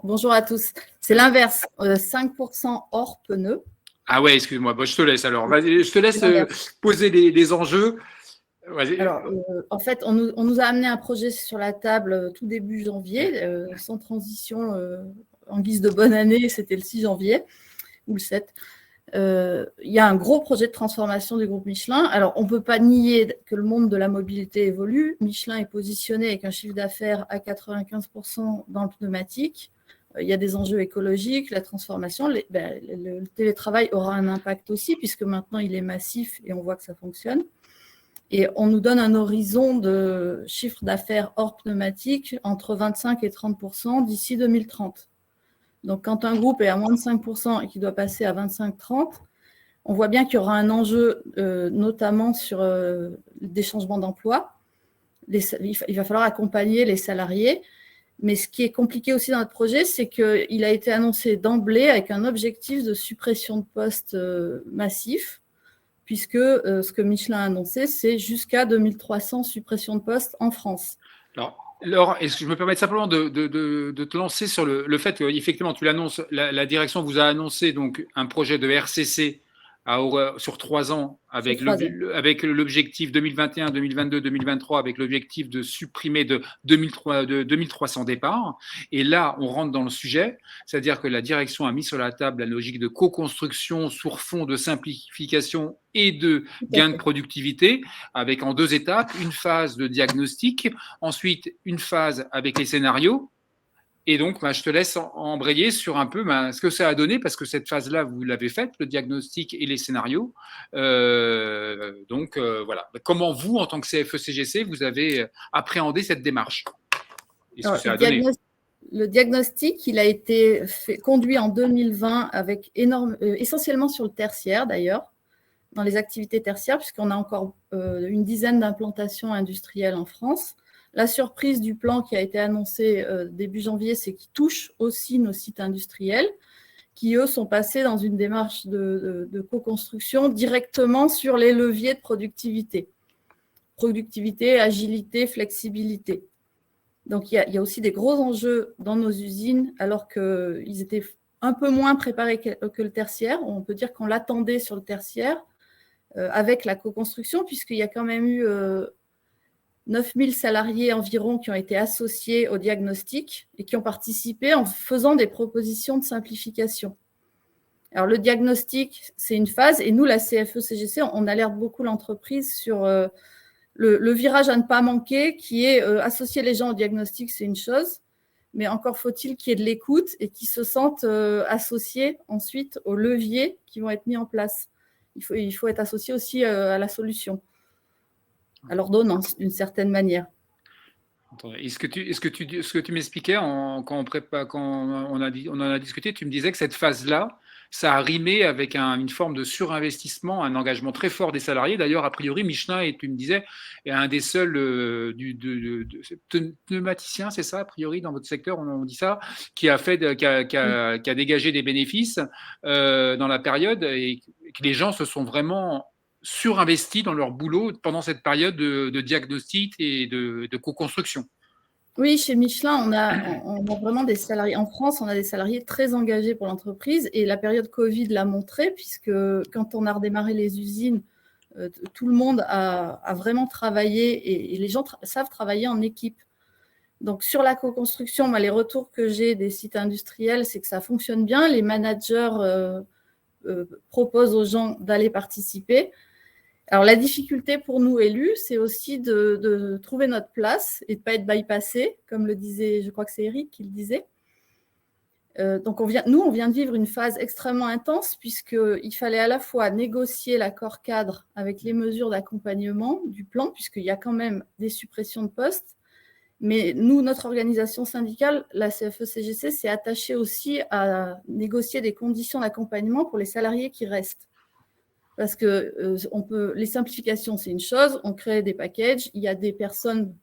Bonjour à tous. C'est l'inverse, 5% hors pneus. Ah ouais, excuse-moi. Bon, je te laisse alors. Vas-y, je te laisse poser les enjeux. Vas-y. Alors, en fait, on nous a amené un projet sur la table tout début janvier, sans transition, en guise de bonne année, c'était le 6 janvier ou le 7. Il y a un gros projet de transformation du groupe Michelin. Alors, on ne peut pas nier que le monde de la mobilité évolue. Michelin est positionné avec un chiffre d'affaires à 95% dans le pneumatique. Il y a des enjeux écologiques, la transformation. Le télétravail aura un impact aussi, puisque maintenant, il est massif et on voit que ça fonctionne. Et on nous donne un horizon de chiffre d'affaires hors pneumatique entre 25 et 30% d'ici 2030. Donc, quand un groupe est à moins de 5% et qu'il doit passer à 25-30%, on voit bien qu'il y aura un enjeu, notamment sur des changements d'emploi. Il va falloir accompagner les salariés. Mais ce qui est compliqué aussi dans notre projet, c'est qu'il a été annoncé d'emblée avec un objectif de suppression de postes massif, puisque ce que Michelin a annoncé, c'est jusqu'à 2300 suppressions de postes en France. Alors, est-ce que je me permets simplement de te lancer sur le fait qu'effectivement, tu l'annonces, la direction vous a annoncé donc un projet de RCC sur 3 ans avec l'objectif 2021, 2022, 2023, avec l'objectif de supprimer de 2300 départs. Et là, on rentre dans le sujet, c'est-à-dire que la direction a mis sur la table la logique de co-construction sur fond de simplification et de gain de productivité, avec en 2 étapes, une phase de diagnostic, ensuite une phase avec les scénarios. Et donc, je te laisse embrayer sur un peu ce que ça a donné, parce que cette phase-là, vous l'avez faite, le diagnostic et les scénarios. Voilà. Comment vous, en tant que CFE-CGC, vous avez appréhendé cette démarche? Alors, le diagnostic, il a été conduit en 2020 avec essentiellement sur le tertiaire d'ailleurs, dans les activités tertiaires, puisqu'on a encore une dizaine d'implantations industrielles en France. La surprise du plan qui a été annoncé début janvier, c'est qu'il touche aussi nos sites industriels qui, eux, sont passés dans une démarche de co-construction directement sur les leviers de productivité. Productivité, agilité, flexibilité. Donc, il y a aussi des gros enjeux dans nos usines, alors qu'ils étaient un peu moins préparés que le tertiaire. On peut dire qu'on l'attendait sur le tertiaire avec la co-construction, puisqu'il y a quand même eu 9000 salariés environ qui ont été associés au diagnostic et qui ont participé en faisant des propositions de simplification. Alors, le diagnostic, c'est une phase, et nous, la CFE-CGC, on alerte beaucoup l'entreprise sur le virage à ne pas manquer, qui est associer les gens au diagnostic, c'est une chose, mais encore faut-il qu'il y ait de l'écoute et qu'ils se sentent associés ensuite aux leviers qui vont être mis en place. Il faut être associé aussi à la solution, à l'ordonnance, d'une certaine manière. Et ce que tu m'expliquais quand on en a discuté, tu me disais que cette phase-là, ça a rimé avec une forme de surinvestissement, un engagement très fort des salariés. D'ailleurs, a priori, Michelin, et tu me disais, est un des seuls pneumaticiens, c'est ça, a priori, dans votre secteur, on dit ça, qui a dégagé des bénéfices dans la période, et que les gens se sont vraiment surinvestis dans leur boulot pendant cette période de diagnostic et de co-construction. Oui, chez Michelin, on a vraiment des salariés. En France, on a des salariés très engagés pour l'entreprise, et la période Covid l'a montré, puisque quand on a redémarré les usines, tout le monde a vraiment travaillé, et les gens savent travailler en équipe. Donc, sur la co-construction, les retours que j'ai des sites industriels, c'est que ça fonctionne bien. Les managers proposent aux gens d'aller participer. Alors, la difficulté pour nous élus, c'est aussi de trouver notre place et de ne pas être bypassé, comme le disait, je crois que c'est Eric qui le disait. Donc, on vient de vivre une phase extrêmement intense puisqu'il fallait à la fois négocier l'accord cadre avec les mesures d'accompagnement du plan, puisqu'il y a quand même des suppressions de postes. Mais nous, notre organisation syndicale, la CFE-CGC, s'est attachée aussi à négocier des conditions d'accompagnement pour les salariés qui restent. Parce que les simplifications, c'est une chose, on crée des packages, il y a des personnes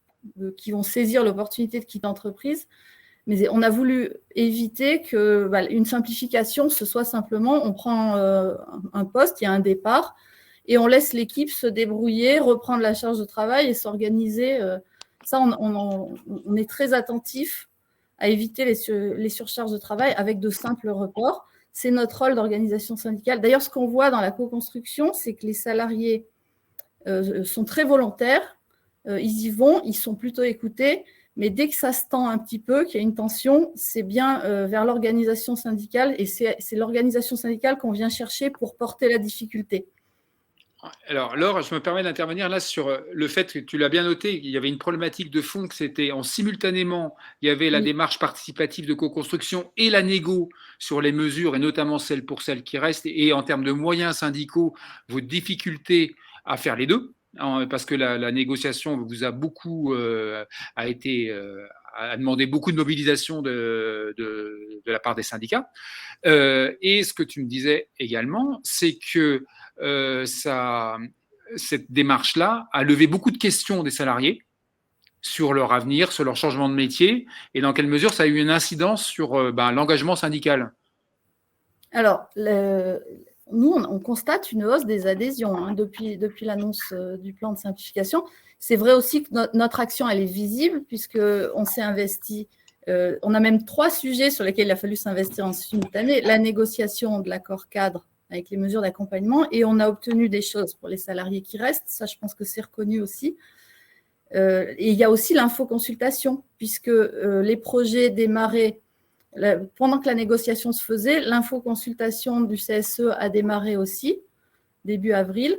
qui vont saisir l'opportunité de quitter l'entreprise, mais on a voulu éviter qu'une simplification, ce soit simplement, on prend un poste, il y a un départ, et on laisse l'équipe se débrouiller, reprendre la charge de travail et s'organiser. Ça, on est très attentif à éviter les surcharges de travail avec de simples reports. C'est notre rôle d'organisation syndicale. D'ailleurs, ce qu'on voit dans la co-construction, c'est que les salariés sont très volontaires, ils y vont, ils sont plutôt écoutés, mais dès que ça se tend un petit peu, qu'il y a une tension, c'est bien vers l'organisation syndicale, et c'est l'organisation syndicale qu'on vient chercher pour porter la difficulté. Alors, Laure, je me permets d'intervenir là sur le fait que tu l'as bien noté, il y avait une problématique de fond, que c'était simultanément, il y avait la démarche participative de co-construction et la négo sur les mesures, et notamment celles qui restent, et en termes de moyens syndicaux, vos difficultés à faire les deux, parce que la négociation vous a beaucoup a demandé beaucoup de mobilisation de la part des syndicats. Et ce que tu me disais également, c'est que cette démarche-là a levé beaucoup de questions des salariés sur leur avenir, sur leur changement de métier, et dans quelle mesure ça a eu une incidence sur l'engagement syndical. Alors, nous, on constate une hausse des adhésions depuis l'annonce du plan de simplification. C'est vrai aussi que notre action, elle est visible, puisqu'on s'est investi. On a même 3 sujets sur lesquels il a fallu s'investir en simultané. La négociation de l'accord cadre avec les mesures d'accompagnement, et on a obtenu des choses pour les salariés qui restent. Ça, je pense que c'est reconnu aussi. Et il y a aussi l'infoconsultation, puisque les projets démarraient pendant que la négociation se faisait. L'infoconsultation du CSE a démarré aussi, début avril.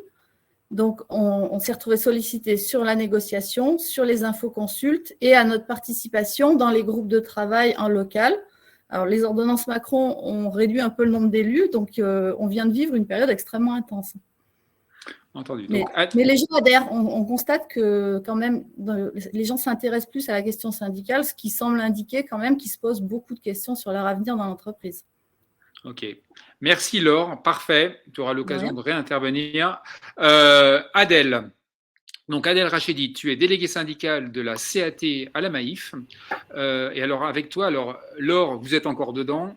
Donc, on s'est retrouvé sollicité sur la négociation, sur les infoconsultes et à notre participation dans les groupes de travail en local. Alors, les ordonnances Macron ont réduit un peu le nombre d'élus, donc on vient de vivre une période extrêmement intense. Entendu. Mais les gens adhèrent. On constate que quand même, les gens s'intéressent plus à la question syndicale, ce qui semble indiquer quand même qu'ils se posent beaucoup de questions sur leur avenir dans l'entreprise. Ok. Merci Laure. Parfait. Tu auras l'occasion de réintervenir. Adèle. Donc Adèle Rachedi, tu es déléguée syndicale de la CAT à la Maïf. Et alors avec toi, Laure, vous êtes encore dedans.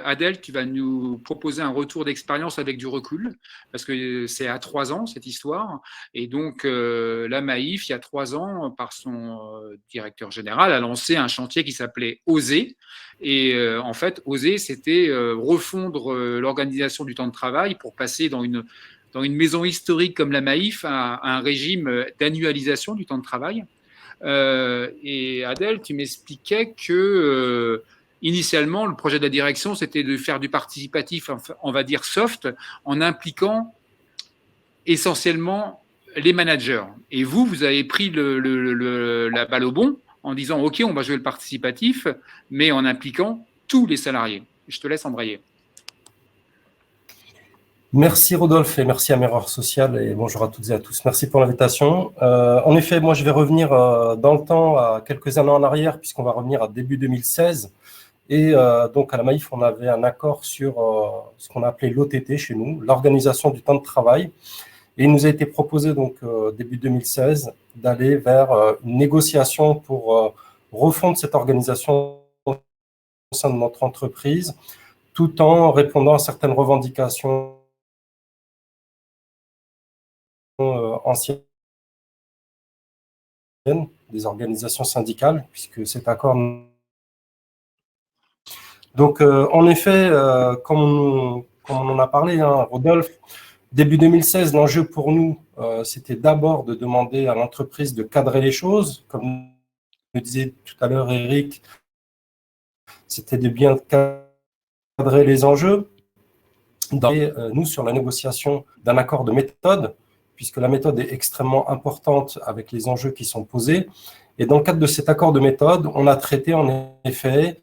Adèle, tu vas nous proposer un retour d'expérience avec du recul, parce que c'est à 3 ans cette histoire. Et donc la Maïf, il y a 3 ans, par son directeur général, a lancé un chantier qui s'appelait Oser. Et en fait, Oser, c'était refondre l'organisation du temps de travail pour passer dans une maison historique comme la Maïf à un régime d'annualisation du temps de travail. Et Adèle, tu m'expliquais que initialement, le projet de la direction, c'était de faire du participatif, on va dire soft, en impliquant essentiellement les managers. Et vous avez pris la balle au bond en disant « Ok, on va jouer le participatif, mais en impliquant tous les salariés ». Je te laisse embrayer. Merci Rodolphe et merci à Miroir Social et bonjour à toutes et à tous. Merci pour l'invitation. En effet, moi je vais revenir dans le temps à quelques années en arrière puisqu'on va revenir à début 2016. Et donc à la Maïf, on avait un accord sur ce qu'on a appelé l'OTT chez nous, l'organisation du temps de travail. Et il nous a été proposé donc début 2016 d'aller vers une négociation pour refondre cette organisation au sein de notre entreprise, tout en répondant à certaines revendications anciennes des organisations syndicales, puisque cet accord... Donc, en effet, comme on en a parlé, Rodolphe, début 2016, l'enjeu pour nous, c'était d'abord de demander à l'entreprise de cadrer les choses. Comme le disait tout à l'heure Eric, c'était de bien cadrer les enjeux. Nous, sur la négociation d'un accord de méthode, puisque la méthode est extrêmement importante avec les enjeux qui sont posés. Et dans le cadre de cet accord de méthode, on a traité en effet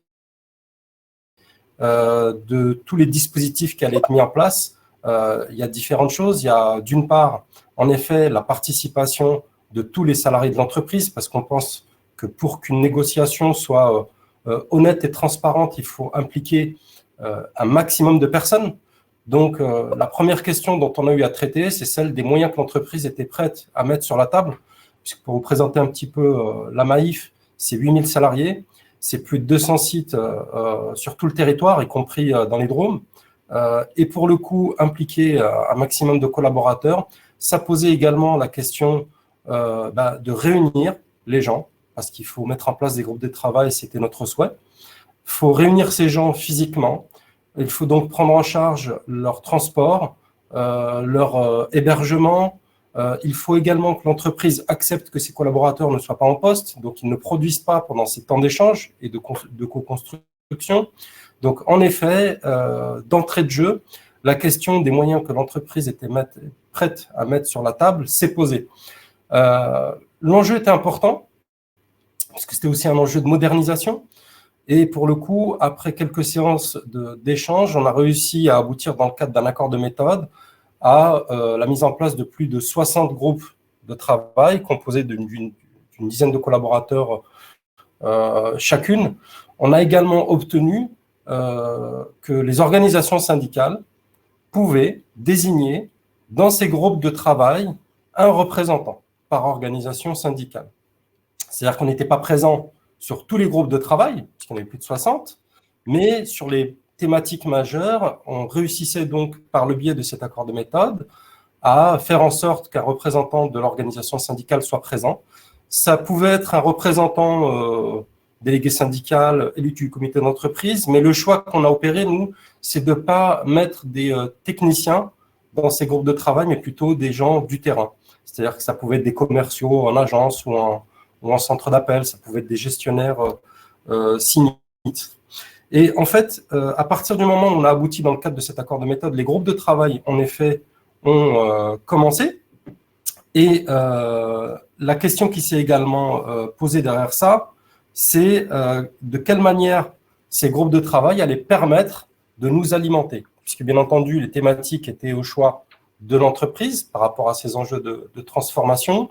de tous les dispositifs qui allaient être mis en place. Il y a différentes choses. Il y a d'une part, en effet, la participation de tous les salariés de l'entreprise, parce qu'on pense que pour qu'une négociation soit honnête et transparente, il faut impliquer un maximum de personnes. Donc, la première question dont on a eu à traiter, c'est celle des moyens que l'entreprise était prête à mettre sur la table. Puisque pour vous présenter un petit peu la Maïf, c'est 8000 salariés, c'est plus de 200 sites sur tout le territoire, y compris dans les Drômes. Et pour le coup, impliquer un maximum de collaborateurs, ça posait également la question de réunir les gens, parce qu'il faut mettre en place des groupes de travail, c'était notre souhait. Il faut réunir ces gens physiquement. Il faut donc prendre en charge leur transport, leur hébergement. Il faut également que l'entreprise accepte que ses collaborateurs ne soient pas en poste, donc ils ne produisent pas pendant ces temps d'échange et de co-construction. Donc, en effet, d'entrée de jeu, la question des moyens que l'entreprise était prête à mettre sur la table s'est posée. L'enjeu était important, parce que c'était aussi un enjeu de modernisation. Et pour le coup, après quelques séances d'échange, on a réussi à aboutir dans le cadre d'un accord de méthode à la mise en place de plus de 60 groupes de travail composés d'une dizaine de collaborateurs chacune. On a également obtenu que les organisations syndicales pouvaient désigner dans ces groupes de travail un représentant par organisation syndicale. C'est-à-dire qu'on n'était pas présent sur tous les groupes de travail, puisqu'il y en avait plus de 60, mais sur les thématiques majeures, on réussissait donc, par le biais de cet accord de méthode, à faire en sorte qu'un représentant de l'organisation syndicale soit présent. Ça pouvait être un représentant délégué syndical élu du comité d'entreprise, mais le choix qu'on a opéré, nous, c'est de ne pas mettre des techniciens dans ces groupes de travail, mais plutôt des gens du terrain. C'est-à-dire que ça pouvait être des commerciaux en agence ou en centre d'appel, ça pouvait être des gestionnaires sinistres. Et en fait, à partir du moment où on a abouti dans le cadre de cet accord de méthode, les groupes de travail, en effet, ont commencé. Et la question qui s'est également posée derrière ça, c'est de quelle manière ces groupes de travail allaient permettre de nous alimenter. Puisque bien entendu, les thématiques étaient au choix de l'entreprise par rapport à ces enjeux de transformation,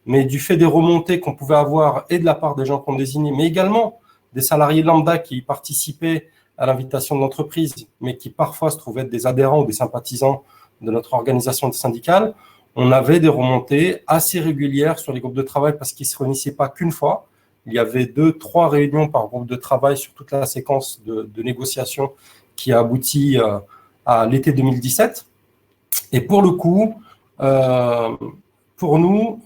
mais du fait des remontées qu'on pouvait avoir et de la part des gens qu'on désignait, mais également des salariés lambda qui participaient à l'invitation de l'entreprise, mais qui parfois se trouvaient être des adhérents ou des sympathisants de notre organisation syndicale, on avait des remontées assez régulières sur les groupes de travail parce qu'ils ne se réunissaient pas qu'une fois. Il y avait 2-3 réunions par groupe de travail sur toute la séquence de négociations qui a abouti à l'été 2017. Et pour le coup, pour nous,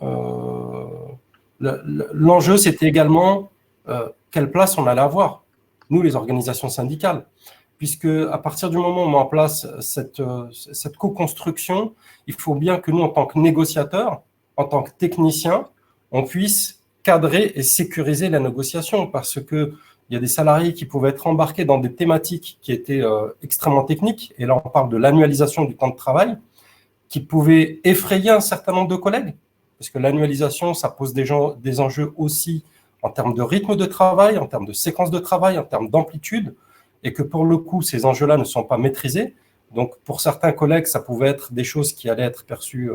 l'enjeu, c'était également quelle place on allait avoir, nous, les organisations syndicales. Puisque à partir du moment où on met en place cette co-construction, il faut bien que nous, en tant que négociateurs, en tant que techniciens, on puisse cadrer et sécuriser la négociation, parce qu'il y a des salariés qui pouvaient être embarqués dans des thématiques qui étaient extrêmement techniques, et là on parle de l'annualisation du temps de travail, qui pouvaient effrayer un certain nombre de collègues, parce que l'annualisation, ça pose des enjeux aussi en termes de rythme de travail, en termes de séquence de travail, en termes d'amplitude, et que pour le coup, ces enjeux-là ne sont pas maîtrisés. Donc, pour certains collègues, ça pouvait être des choses qui allaient être perçues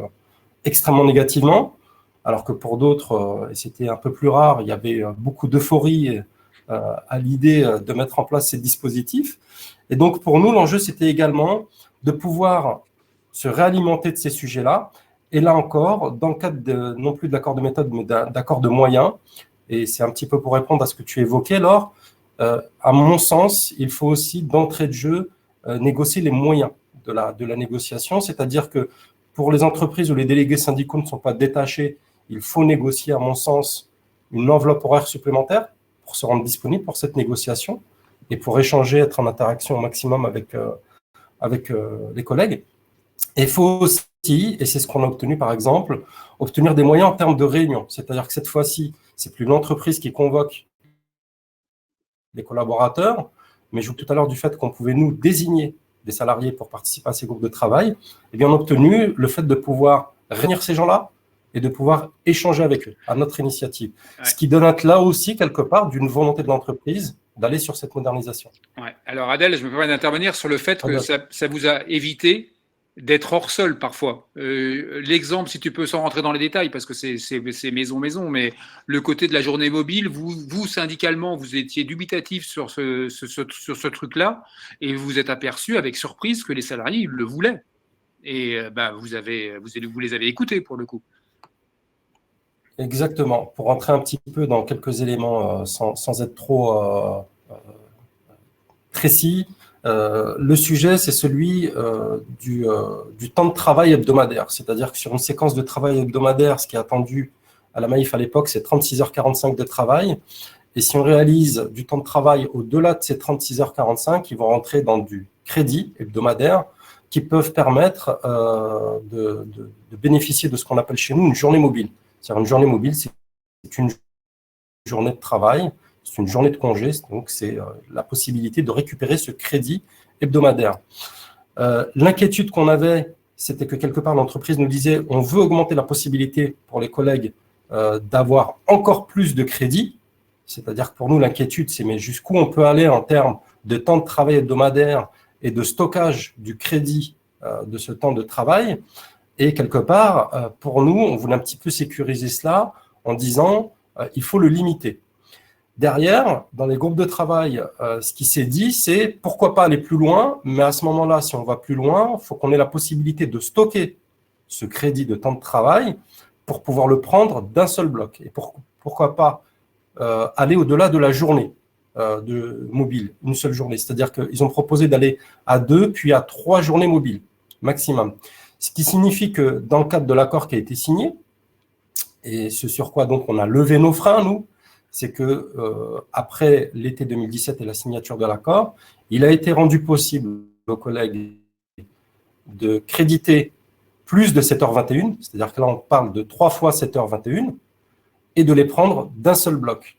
extrêmement négativement, alors que pour d'autres, et c'était un peu plus rare, il y avait beaucoup d'euphorie à l'idée de mettre en place ces dispositifs. Et donc, pour nous, l'enjeu, c'était également de pouvoir se réalimenter de ces sujets-là. Et là encore, dans le cadre non plus de l'accord de méthode, mais d'accord de moyens, et c'est un petit peu pour répondre à ce que tu évoquais, Laure, à mon sens, il faut aussi, d'entrée de jeu, négocier les moyens de la négociation, c'est-à-dire que pour les entreprises où les délégués syndicaux ne sont pas détachés, il faut négocier, à mon sens, une enveloppe horaire supplémentaire pour se rendre disponible pour cette négociation et pour échanger, être en interaction au maximum avec les collègues. Et il faut aussi, et c'est ce qu'on a obtenu par exemple, obtenir des moyens en termes de réunion, c'est-à-dire que cette fois-ci, c'est plus l'entreprise qui convoque des collaborateurs, mais je vous tout à l'heure du fait qu'on pouvait nous désigner des salariés pour participer à ces groupes de travail, eh bien on a obtenu le fait de pouvoir réunir ces gens-là et de pouvoir échanger avec eux à notre initiative. Ouais. Ce qui donne là aussi, quelque part, d'une volonté de l'entreprise d'aller sur cette modernisation. Ouais. Alors Adèle, je me permets d'intervenir sur le fait que ça vous a évité d'être hors sol parfois. L'exemple, si tu peux, sans rentrer dans les détails, parce que c'est maison, mais le côté de la journée mobile, vous syndicalement, vous étiez dubitatif sur ce truc-là, et vous êtes aperçu avec surprise que les salariés ils le voulaient. Et vous les avez écoutés pour le coup. Exactement. Pour rentrer un petit peu dans quelques éléments sans être trop précis, le sujet, c'est celui du temps de travail hebdomadaire. C'est-à-dire que sur une séquence de travail hebdomadaire, ce qui est attendu à la Maïf à l'époque, c'est 36h45 de travail. Et si on réalise du temps de travail au-delà de ces 36h45, ils vont rentrer dans du crédit hebdomadaire qui peuvent permettre de bénéficier de ce qu'on appelle chez nous une journée mobile. C'est-à-dire une journée mobile, c'est une journée de travail, c'est une journée de congé, donc c'est la possibilité de récupérer ce crédit hebdomadaire. L'inquiétude qu'on avait, c'était que quelque part l'entreprise nous disait on veut augmenter la possibilité pour les collègues d'avoir encore plus de crédit, c'est-à-dire que pour nous l'inquiétude c'est mais jusqu'où on peut aller en termes de temps de travail hebdomadaire et de stockage du crédit de ce temps de travail. Et quelque part, pour nous, on voulait un petit peu sécuriser cela en disant il faut le limiter. Derrière, dans les groupes de travail, ce qui s'est dit, c'est pourquoi pas aller plus loin, mais à ce moment-là, si on va plus loin, il faut qu'on ait la possibilité de stocker ce crédit de temps de travail pour pouvoir le prendre d'un seul bloc. Et pourquoi pas aller au-delà de la journée de mobile, une seule journée. C'est-à-dire qu'ils ont proposé d'aller à 2 puis à 3 journées mobiles maximum. Ce qui signifie que dans le cadre de l'accord qui a été signé, et ce sur quoi donc on a levé nos freins, nous, c'est que après l'été 2017 et la signature de l'accord, il a été rendu possible aux collègues de créditer plus de 7h21, c'est-à-dire que là on parle de 3 fois 7h21, et de les prendre d'un seul bloc.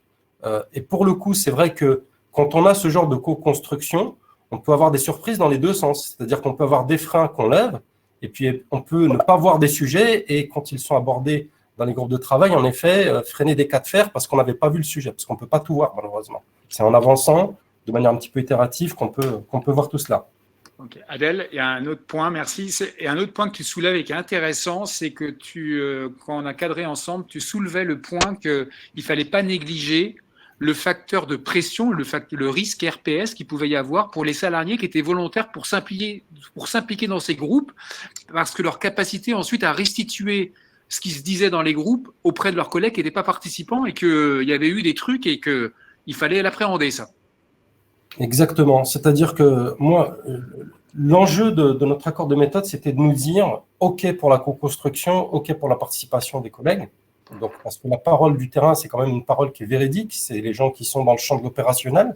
Et pour le coup, c'est vrai que quand on a ce genre de co-construction, on peut avoir des surprises dans les deux sens, c'est-à-dire qu'on peut avoir des freins qu'on lève, et puis on peut ne pas voir des sujets, et quand ils sont abordés dans les groupes de travail, en effet, freiner des cas de fer parce qu'on n'avait pas vu le sujet, parce qu'on ne peut pas tout voir, malheureusement. C'est en avançant, de manière un petit peu itérative, qu'on peut voir tout cela. Okay. Adèle, il y a un autre point, merci. Et un autre point que tu soulèves et qui est intéressant, c'est que quand on a cadré ensemble, tu soulevais le point qu'il ne fallait pas négliger le facteur de pression, le risque RPS qu'il pouvait y avoir pour les salariés qui étaient volontaires pour s'impliquer dans ces groupes, parce que leur capacité ensuite à restituer ce qui se disait dans les groupes auprès de leurs collègues qui n'étaient pas participants et qu'il y avait eu des trucs et qu'il fallait l'appréhender, ça. Exactement. C'est-à-dire que moi, l'enjeu de notre accord de méthode, c'était de nous dire OK pour la co-construction, OK pour la participation des collègues. Donc, parce que la parole du terrain, c'est quand même une parole qui est véridique. C'est les gens qui sont dans le champ de l'opérationnel.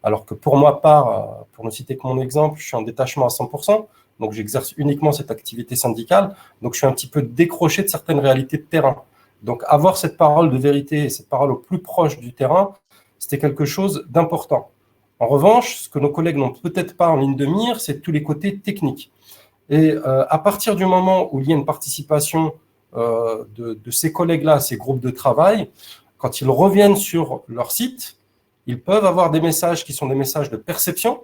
Alors que pour ma part, pour ne citer que mon exemple, je suis en détachement à 100%. Donc, j'exerce uniquement cette activité syndicale. Donc, je suis un petit peu décroché de certaines réalités de terrain. Donc, avoir cette parole de vérité, cette parole au plus proche du terrain, c'était quelque chose d'important. En revanche, ce que nos collègues n'ont peut-être pas en ligne de mire, c'est tous les côtés techniques. Et à partir du moment où il y a une participation de ces collègues-là, ces groupes de travail, quand ils reviennent sur leur site, ils peuvent avoir des messages qui sont des messages de perception,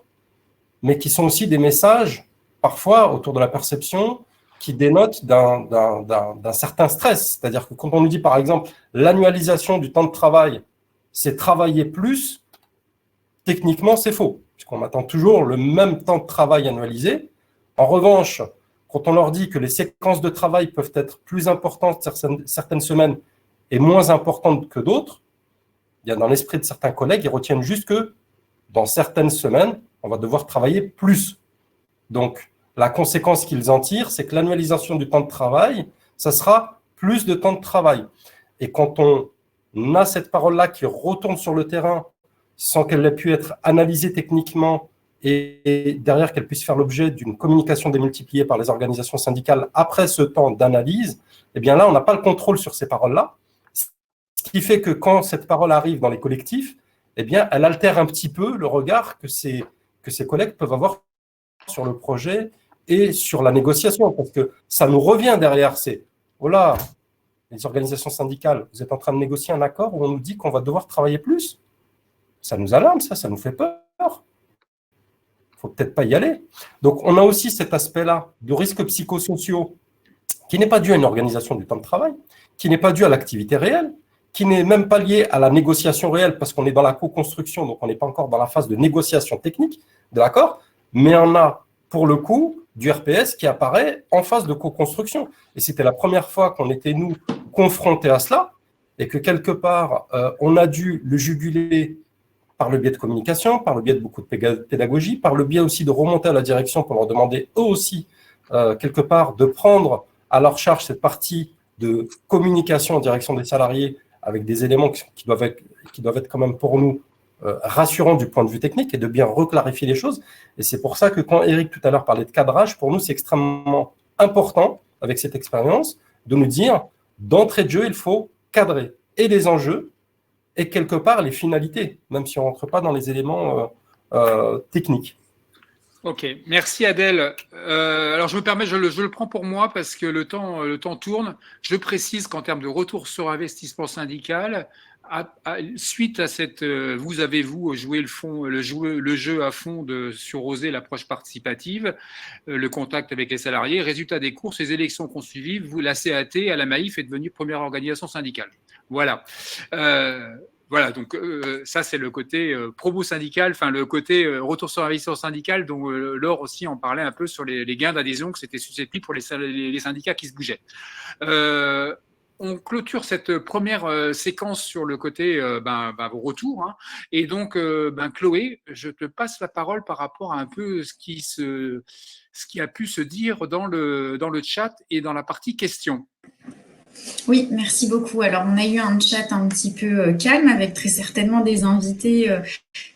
mais qui sont aussi des messages parfois autour de la perception qui dénotent d'un certain stress. C'est-à-dire que quand on nous dit par exemple l'annualisation du temps de travail, c'est travailler plus, techniquement c'est faux, puisqu'on attend toujours le même temps de travail annualisé. En revanche, quand on leur dit que les séquences de travail peuvent être plus importantes certaines semaines et moins importantes que d'autres, il y a dans l'esprit de certains collègues, ils retiennent juste que dans certaines semaines, on va devoir travailler plus. Donc, la conséquence qu'ils en tirent, c'est que l'annualisation du temps de travail, ça sera plus de temps de travail. Et quand on a cette parole-là qui retourne sur le terrain sans qu'elle ait pu être analysée techniquement et derrière qu'elle puisse faire l'objet d'une communication démultipliée par les organisations syndicales après ce temps d'analyse, eh bien là, on n'a pas le contrôle sur ces paroles-là. Ce qui fait que quand cette parole arrive dans les collectifs, eh bien, elle altère un petit peu le regard que ces collègues peuvent avoir sur le projet et sur la négociation, parce que ça nous revient derrière. C'est oh là, les organisations syndicales, vous êtes en train de négocier un accord où on nous dit qu'on va devoir travailler plus. Ça nous alarme, ça nous fait peur. Il ne faut peut-être pas y aller. Donc, on a aussi cet aspect-là de risques psychosociaux qui n'est pas dû à une organisation du temps de travail, qui n'est pas dû à l'activité réelle, qui n'est même pas lié à la négociation réelle parce qu'on est dans la co-construction, donc on n'est pas encore dans la phase de négociation technique de l'accord, mais on a, pour le coup, du RPS qui apparaît en phase de co-construction. Et c'était la première fois qu'on était, nous, confrontés à cela, et que quelque part, on a dû le juguler par le biais de communication, par le biais de beaucoup de pédagogie, par le biais aussi de remonter à la direction pour leur demander eux aussi, quelque part, de prendre à leur charge cette partie de communication en direction des salariés avec des éléments qui doivent être quand même pour nous rassurants du point de vue technique et de bien reclarifier les choses. Et c'est pour ça que quand Eric tout à l'heure parlait de cadrage, pour nous, c'est extrêmement important, avec cette expérience, de nous dire, d'entrée de jeu, il faut cadrer et les enjeux et quelque part les finalités, même si on ne rentre pas dans les éléments techniques. Ok, merci Adèle. Alors je me permets, je le prends pour moi parce que le temps tourne. Je précise qu'en termes de retour sur investissement syndical, suite à cette, vous avez joué le jeu à fond sur Oser l'approche participative, le contact avec les salariés, résultat des courses, les élections qu'on suivi, la CAT à la Maïf est devenue première organisation syndicale. Voilà. Voilà, donc ça c'est le côté promo syndical, enfin le côté retour sur investissement syndical dont Laure aussi en parlait un peu sur les gains d'adhésion que c'était susceptible pour les syndicats qui se bougeaient. On clôture cette première séquence sur le côté vos retours. Hein, et donc, Chloé, je te passe la parole par rapport à un peu ce qui a pu se dire dans le chat et dans la partie questions. Oui, merci beaucoup. Alors, on a eu un chat un petit peu calme avec très certainement des invités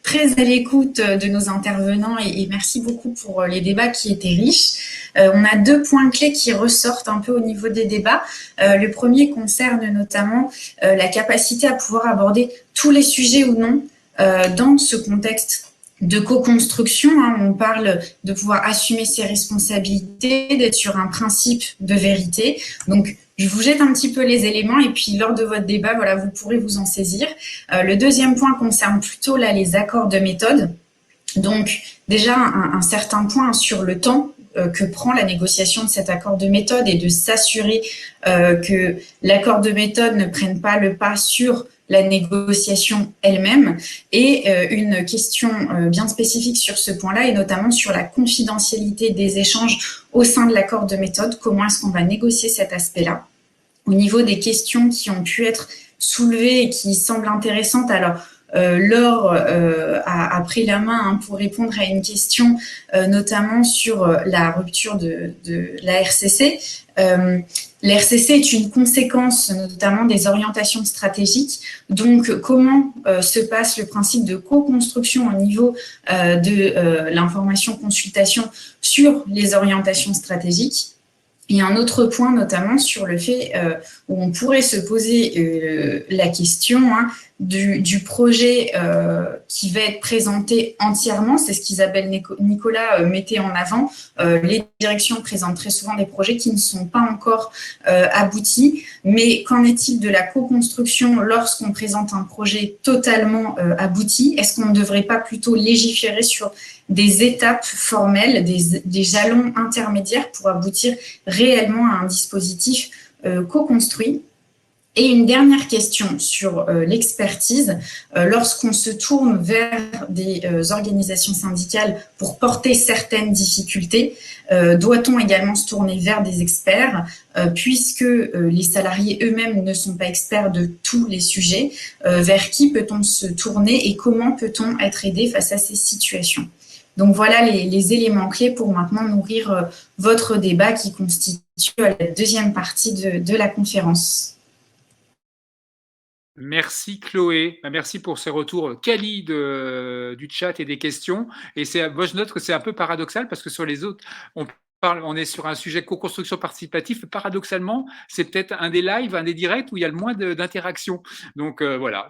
très à l'écoute de nos intervenants et merci beaucoup pour les débats qui étaient riches. On a 2 points clés qui ressortent un peu au niveau des débats. Le premier concerne notamment la capacité à pouvoir aborder tous les sujets ou non dans ce contexte de co-construction. Hein. On parle de pouvoir assumer ses responsabilités, d'être sur un principe de vérité. Donc, je vous jette un petit peu les éléments et puis lors de votre débat, voilà, vous pourrez vous en saisir. Le deuxième point concerne plutôt là les accords de méthode. Donc déjà un certain point sur le temps que prend la négociation de cet accord de méthode et de s'assurer que l'accord de méthode ne prenne pas le pas sur la négociation elle-même et une question bien spécifique sur ce point-là et notamment sur la confidentialité des échanges au sein de l'accord de méthode. Comment est-ce qu'on va négocier cet aspect-là? Au niveau des questions qui ont pu être soulevées et qui semblent intéressantes, alors Laure a pris la main pour répondre à une question notamment sur la rupture de la RCC. La RCC est une conséquence notamment des orientations stratégiques. Donc, comment se passe le principe de co-construction au niveau de l'information-consultation sur les orientations stratégiques? Et un autre point notamment sur le fait où on pourrait se poser la question du projet qui va être présenté entièrement. C'est ce qu'Isabelle Nicolas mettait en avant. Les directions présentent très souvent des projets qui ne sont pas encore aboutis. Mais qu'en est-il de la co-construction lorsqu'on présente un projet totalement abouti? Est-ce qu'on ne devrait pas plutôt légiférer sur des étapes formelles, des jalons intermédiaires pour aboutir réellement à un dispositif co-construit? Et une dernière question sur l'expertise. Lorsqu'on se tourne vers des organisations syndicales pour porter certaines difficultés, doit-on également se tourner vers des experts puisque les salariés eux-mêmes ne sont pas experts de tous les sujets? Vers qui peut-on se tourner et comment peut-on être aidé face à ces situations? Donc voilà les éléments clés pour maintenant nourrir votre débat qui constitue la deuxième partie de la conférence. Merci Chloé, merci pour ces retours quali du chat et des questions. Et moi je note que c'est un peu paradoxal parce que sur les autres, on on est sur un sujet co-construction participative. Paradoxalement, c'est peut-être un des lives, un des directs où il y a le moins d'interaction. Donc voilà,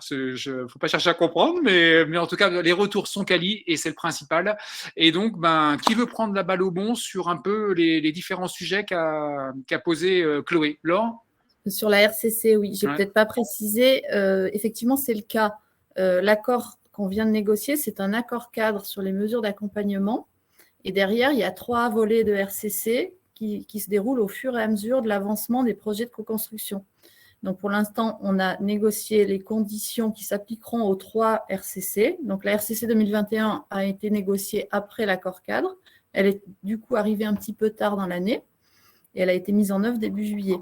faut pas chercher à comprendre, mais en tout cas, les retours sont quali et c'est le principal. Et donc, qui veut prendre la balle au bon sur un peu les différents sujets qu'a posé Chloé? Laure? Sur la RCC, oui, j'ai peut-être pas précisé. Effectivement, c'est le cas. L'accord qu'on vient de négocier, c'est un accord cadre sur les mesures d'accompagnement. Et derrière, il y a 3 volets de RCC qui se déroulent au fur et à mesure de l'avancement des projets de co-construction. Donc, pour l'instant, on a négocié les conditions qui s'appliqueront aux 3 RCC. Donc, la RCC 2021 a été négociée après l'accord cadre. Elle est du coup arrivée un petit peu tard dans l'année et elle a été mise en œuvre début juillet.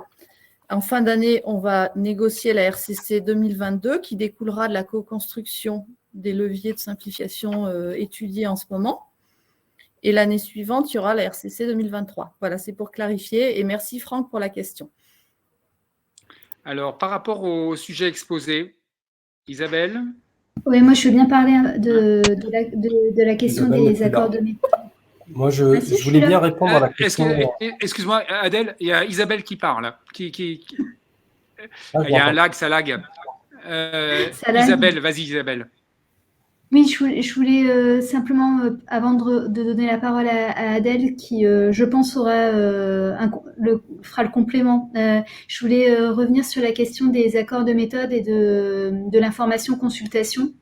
En fin d'année, on va négocier la RCC 2022 qui découlera de la co-construction des leviers de simplification étudiés en ce moment. Et l'année suivante, il y aura la RCC 2023. Voilà, c'est pour clarifier. Et merci Franck pour la question. Alors, par rapport au sujet exposé, Isabelle? Oui, moi, je veux bien parler de la question Isabelle des accords de méthode. Moi, je voulais bien répondre à la question. Excuse-moi, Adèle, il y a Isabelle qui parle. Il y a un lag, ça lag. Isabelle, vas-y Isabelle. Oui, je voulais simplement, avant de donner la parole à Adèle, qui, je pense, fera le complément. Je voulais revenir sur la question des accords de méthode et de l'information consultation.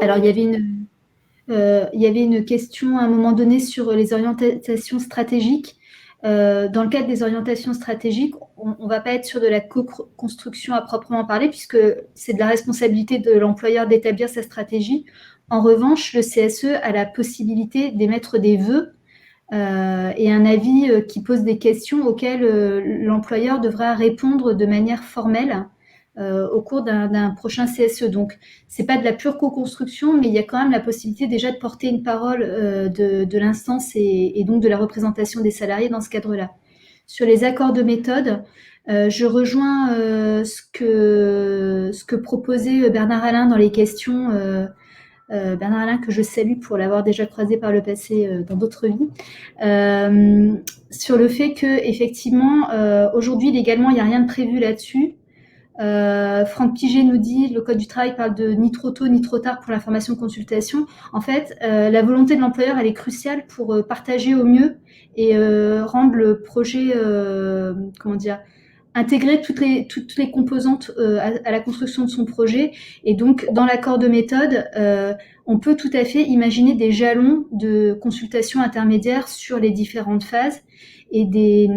Alors, il y avait une question à un moment donné sur les orientations stratégiques. Dans le cadre des orientations stratégiques, on ne va pas être sur de la co-construction à proprement parler, puisque c'est de la responsabilité de l'employeur d'établir sa stratégie. En revanche, le CSE a la possibilité d'émettre des vœux et un avis qui pose des questions auxquelles l'employeur devra répondre de manière formelle au cours d'un prochain CSE. Donc, ce n'est pas de la pure co-construction, mais il y a quand même la possibilité déjà de porter une parole de l'instance et donc de la représentation des salariés dans ce cadre-là. Sur les accords de méthode, je rejoins ce que proposait Bernard Alain dans les questions. Bernard Alain, que je salue pour l'avoir déjà croisé par le passé dans d'autres vies, sur le fait que effectivement, aujourd'hui, légalement, il n'y a rien de prévu là-dessus. Franck Piget nous dit le Code du travail parle de ni trop tôt ni trop tard pour l'information consultation. En fait, la volonté de l'employeur, elle est cruciale pour partager au mieux et rendre le projet, intégrer toutes les composantes à la construction de son projet. Et donc, dans l'accord de méthode, on peut tout à fait imaginer des jalons de consultation intermédiaire sur les différentes phases et des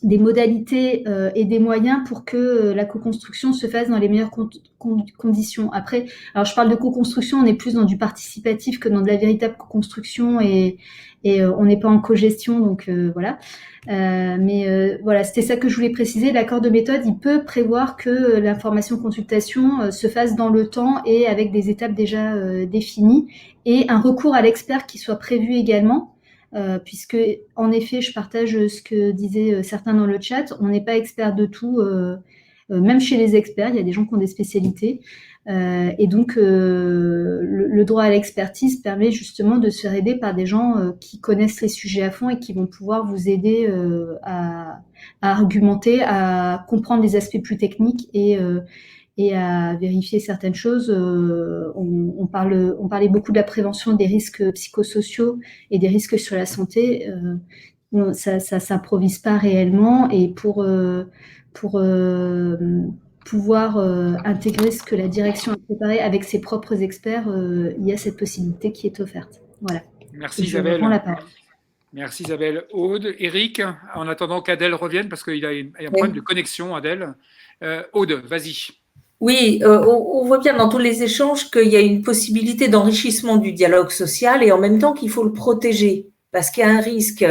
modalités et des moyens pour que la co-construction se fasse dans les meilleures conditions. Après, alors je parle de co-construction, on est plus dans du participatif que dans de la véritable co-construction et on n'est pas en co-gestion, donc voilà. Mais voilà, c'était ça que je voulais préciser. L'accord de méthode, il peut prévoir que l'information consultation se fasse dans le temps et avec des étapes déjà définies et un recours à l'expert qui soit prévu également. Puisque, en effet, je partage ce que disaient certains dans le chat, on n'est pas expert de tout, même chez les experts, il y a des gens qui ont des spécialités. Et donc, le droit à l'expertise permet justement de se faire aider par des gens qui connaissent les sujets à fond et qui vont pouvoir vous aider à argumenter, à comprendre des aspects plus techniques et à vérifier certaines choses. On parlait beaucoup de la prévention des risques psychosociaux et des risques sur la santé. Ça s'improvise pas réellement, et pour pouvoir intégrer ce que la direction a préparé avec ses propres experts, il y a cette possibilité qui est offerte. Voilà. Merci Isabelle. Merci Isabelle. Aude, Eric, en attendant qu'Adèle revienne, parce qu'il y a un problème de connexion, Adèle. Aude, vas-y. Oui, on voit bien dans tous les échanges qu'il y a une possibilité d'enrichissement du dialogue social et en même temps qu'il faut le protéger parce qu'il y a un risque,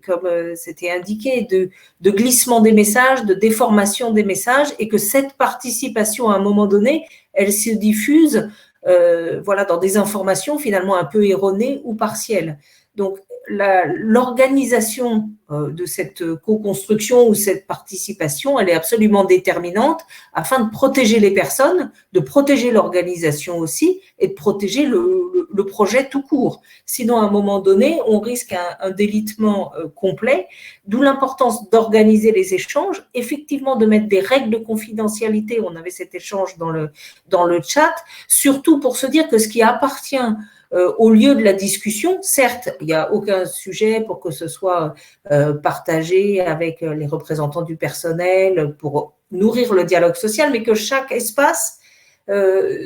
comme c'était indiqué, de glissement des messages, de déformation des messages et que cette participation à un moment donné, elle se diffuse dans des informations finalement un peu erronées ou partielles. Donc, l'organisation de cette co-construction ou cette participation, elle est absolument déterminante afin de protéger les personnes, de protéger l'organisation aussi et de protéger le le projet tout court. Sinon, à un moment donné, on risque un délitement complet, d'où l'importance d'organiser les échanges, effectivement de mettre des règles de confidentialité, on avait cet échange dans le chat, surtout pour se dire que ce qui appartient au lieu de la discussion, certes, il n'y a aucun sujet pour que ce soit partagé avec les représentants du personnel pour nourrir le dialogue social, mais que chaque espace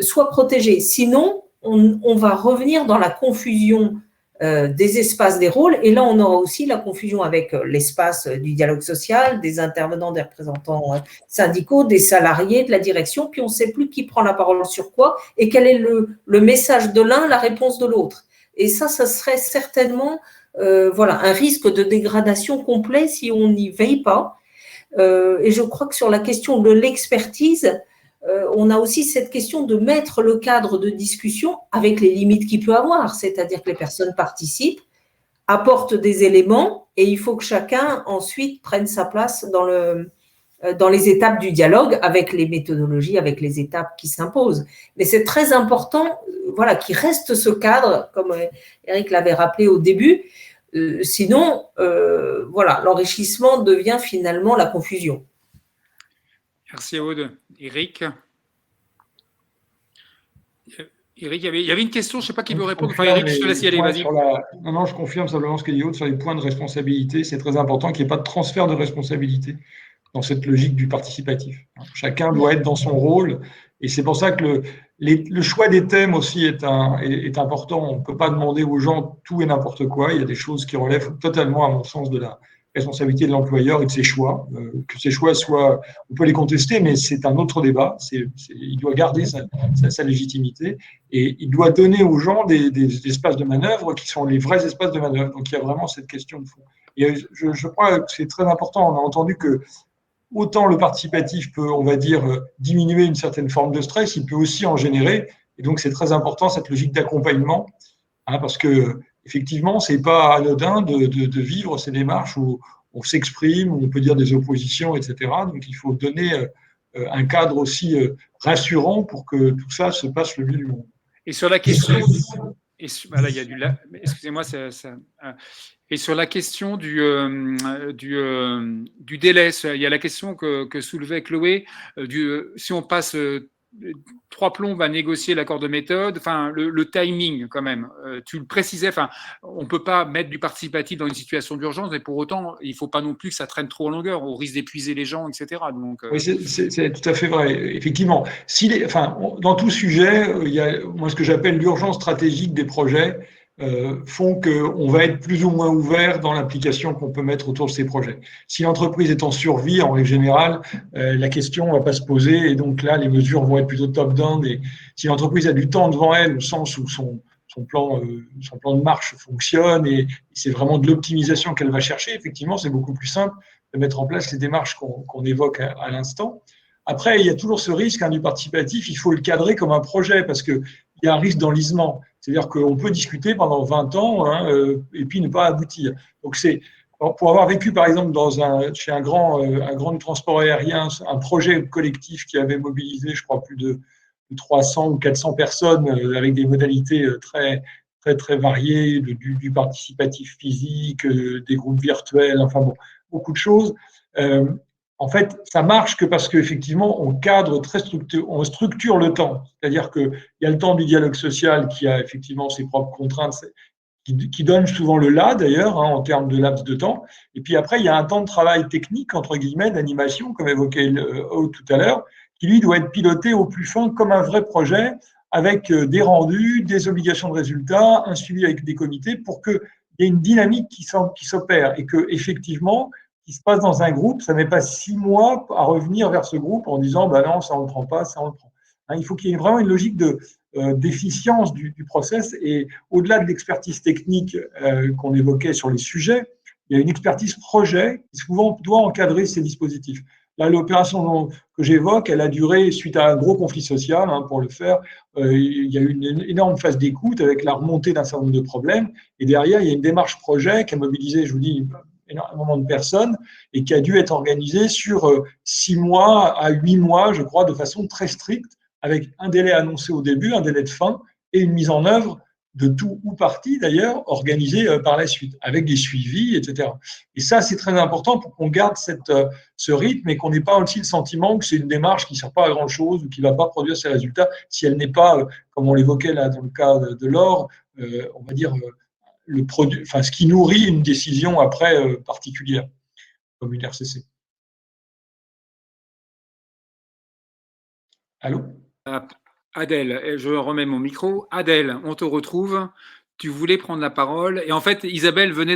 soit protégé. Sinon, on va revenir dans la confusion des espaces des rôles, et là, on aura aussi la confusion avec l'espace du dialogue social, des intervenants, des représentants syndicaux, des salariés, de la direction, puis on ne sait plus qui prend la parole sur quoi et quel est le message de l'un, la réponse de l'autre. Et ça serait certainement un risque de dégradation complet si on n'y veille pas. Et je crois que sur la question de l'expertise, on a aussi cette question de mettre le cadre de discussion avec les limites qu'il peut avoir, c'est-à-dire que les personnes participent, apportent des éléments et il faut que chacun ensuite prenne sa place dans les étapes du dialogue avec les méthodologies, avec les étapes qui s'imposent. Mais c'est très important qu'il reste ce cadre, comme Eric l'avait rappelé au début, sinon l'enrichissement devient finalement la confusion. Merci Aude. Eric, il y avait une question, je ne sais pas qui veut répondre. Enfin, Eric, je te laisse y aller, vas-y. Non, je confirme simplement ce qu'a dit Aude sur les points de responsabilité. C'est très important qu'il n'y ait pas de transfert de responsabilité dans cette logique du participatif. Chacun doit être dans son rôle et c'est pour ça que le choix des thèmes aussi est important. On ne peut pas demander aux gens tout et n'importe quoi. Il y a des choses qui relèvent totalement, à mon sens, de la responsabilité de l'employeur et de ses choix. Que ces choix soient, on peut les contester, mais c'est un autre débat. Il doit garder sa légitimité et il doit donner aux gens des espaces de manœuvre qui sont les vrais espaces de manœuvre. Donc, il y a vraiment cette question de fond. Et je crois que c'est très important. On a entendu que autant le participatif peut, on va dire, diminuer une certaine forme de stress, il peut aussi en générer. Et donc, c'est très important, cette logique d'accompagnement, parce que effectivement, ce n'est pas anodin de vivre ces démarches où on s'exprime, où on peut dire des oppositions, etc. Donc, il faut donner un cadre aussi rassurant pour que tout ça se passe le mieux du monde. Et sur la question... Voilà, il y a excusez-moi, et sur la question du délai, il y a la question que soulevait Chloé, si on passe 3 plombes à négocier l'accord de méthode, enfin le timing quand même. Tu le précisais, enfin on ne peut pas mettre du participatif dans une situation d'urgence, mais pour autant il ne faut pas non plus que ça traîne trop en longueur, au risque d'épuiser les gens, etc. Donc, oui, c'est tout à fait vrai. Effectivement, dans tout sujet, il y a moi ce que j'appelle l'urgence stratégique des projets. Font qu'on va être plus ou moins ouvert dans l'application qu'on peut mettre autour de ces projets. Si l'entreprise est en survie, en règle générale, la question ne va pas se poser et donc là, les mesures vont être plutôt top-down. Et si l'entreprise a du temps devant elle, au sens où son plan de marche fonctionne et c'est vraiment de l'optimisation qu'elle va chercher, effectivement, c'est beaucoup plus simple de mettre en place les démarches qu'on évoque à l'instant. Après, il y a toujours ce risque du participatif, il faut le cadrer comme un projet parce qu'il y a un risque d'enlisement. C'est-à-dire qu'on peut discuter pendant 20 ans et puis ne pas aboutir. Donc, pour avoir vécu, par exemple, chez un grand du transport aérien, un projet collectif qui avait mobilisé, je crois, plus de 300 ou 400 personnes avec des modalités très, très, très variées, du participatif physique, des groupes virtuels, enfin bon, beaucoup de choses. En fait, ça marche que parce qu'effectivement, on cadre on structure le temps. C'est-à-dire qu'il y a le temps du dialogue social qui a effectivement ses propres contraintes, qui donne souvent le là d'ailleurs, en termes de laps de temps. Et puis après, il y a un temps de travail technique, entre guillemets, d'animation, comme évoqué tout à l'heure, qui lui doit être piloté au plus fin comme un vrai projet, avec des rendus, des obligations de résultats, un suivi avec des comités, pour qu'il y ait une dynamique qui s'opère et que effectivement, qui se passe dans un groupe, ça n'est pas 6 mois à revenir vers ce groupe en disant non, ça on ne le prend pas, ça on le prend. Il faut qu'il y ait vraiment une logique d'efficience du process et au-delà de l'expertise technique qu'on évoquait sur les sujets, il y a une expertise projet qui souvent doit encadrer ces dispositifs. Là, l'opération que j'évoque, elle a duré suite à un gros conflit social. Pour le faire, il y a eu une énorme phase d'écoute avec la remontée d'un certain nombre de problèmes. Et derrière, il y a une démarche projet qui a mobilisé, je vous dis, énormément de personnes et qui a dû être organisée sur 6 mois à 8 mois, je crois, de façon très stricte, avec un délai annoncé au début, un délai de fin et une mise en œuvre de tout ou partie d'ailleurs, organisé par la suite, avec des suivis, etc. Et ça, c'est très important pour qu'on garde ce rythme et qu'on n'ait pas aussi le sentiment que c'est une démarche qui ne sert pas à grand-chose ou qui ne va pas produire ses résultats si elle n'est pas, comme on l'évoquait là dans le cas de Laure, on va dire, le produit, enfin, ce qui nourrit une décision après particulière, comme une RCC. Allô ? Adèle, je remets mon micro. Adèle, on te retrouve. Tu voulais prendre la parole. Et en fait, Isabelle venait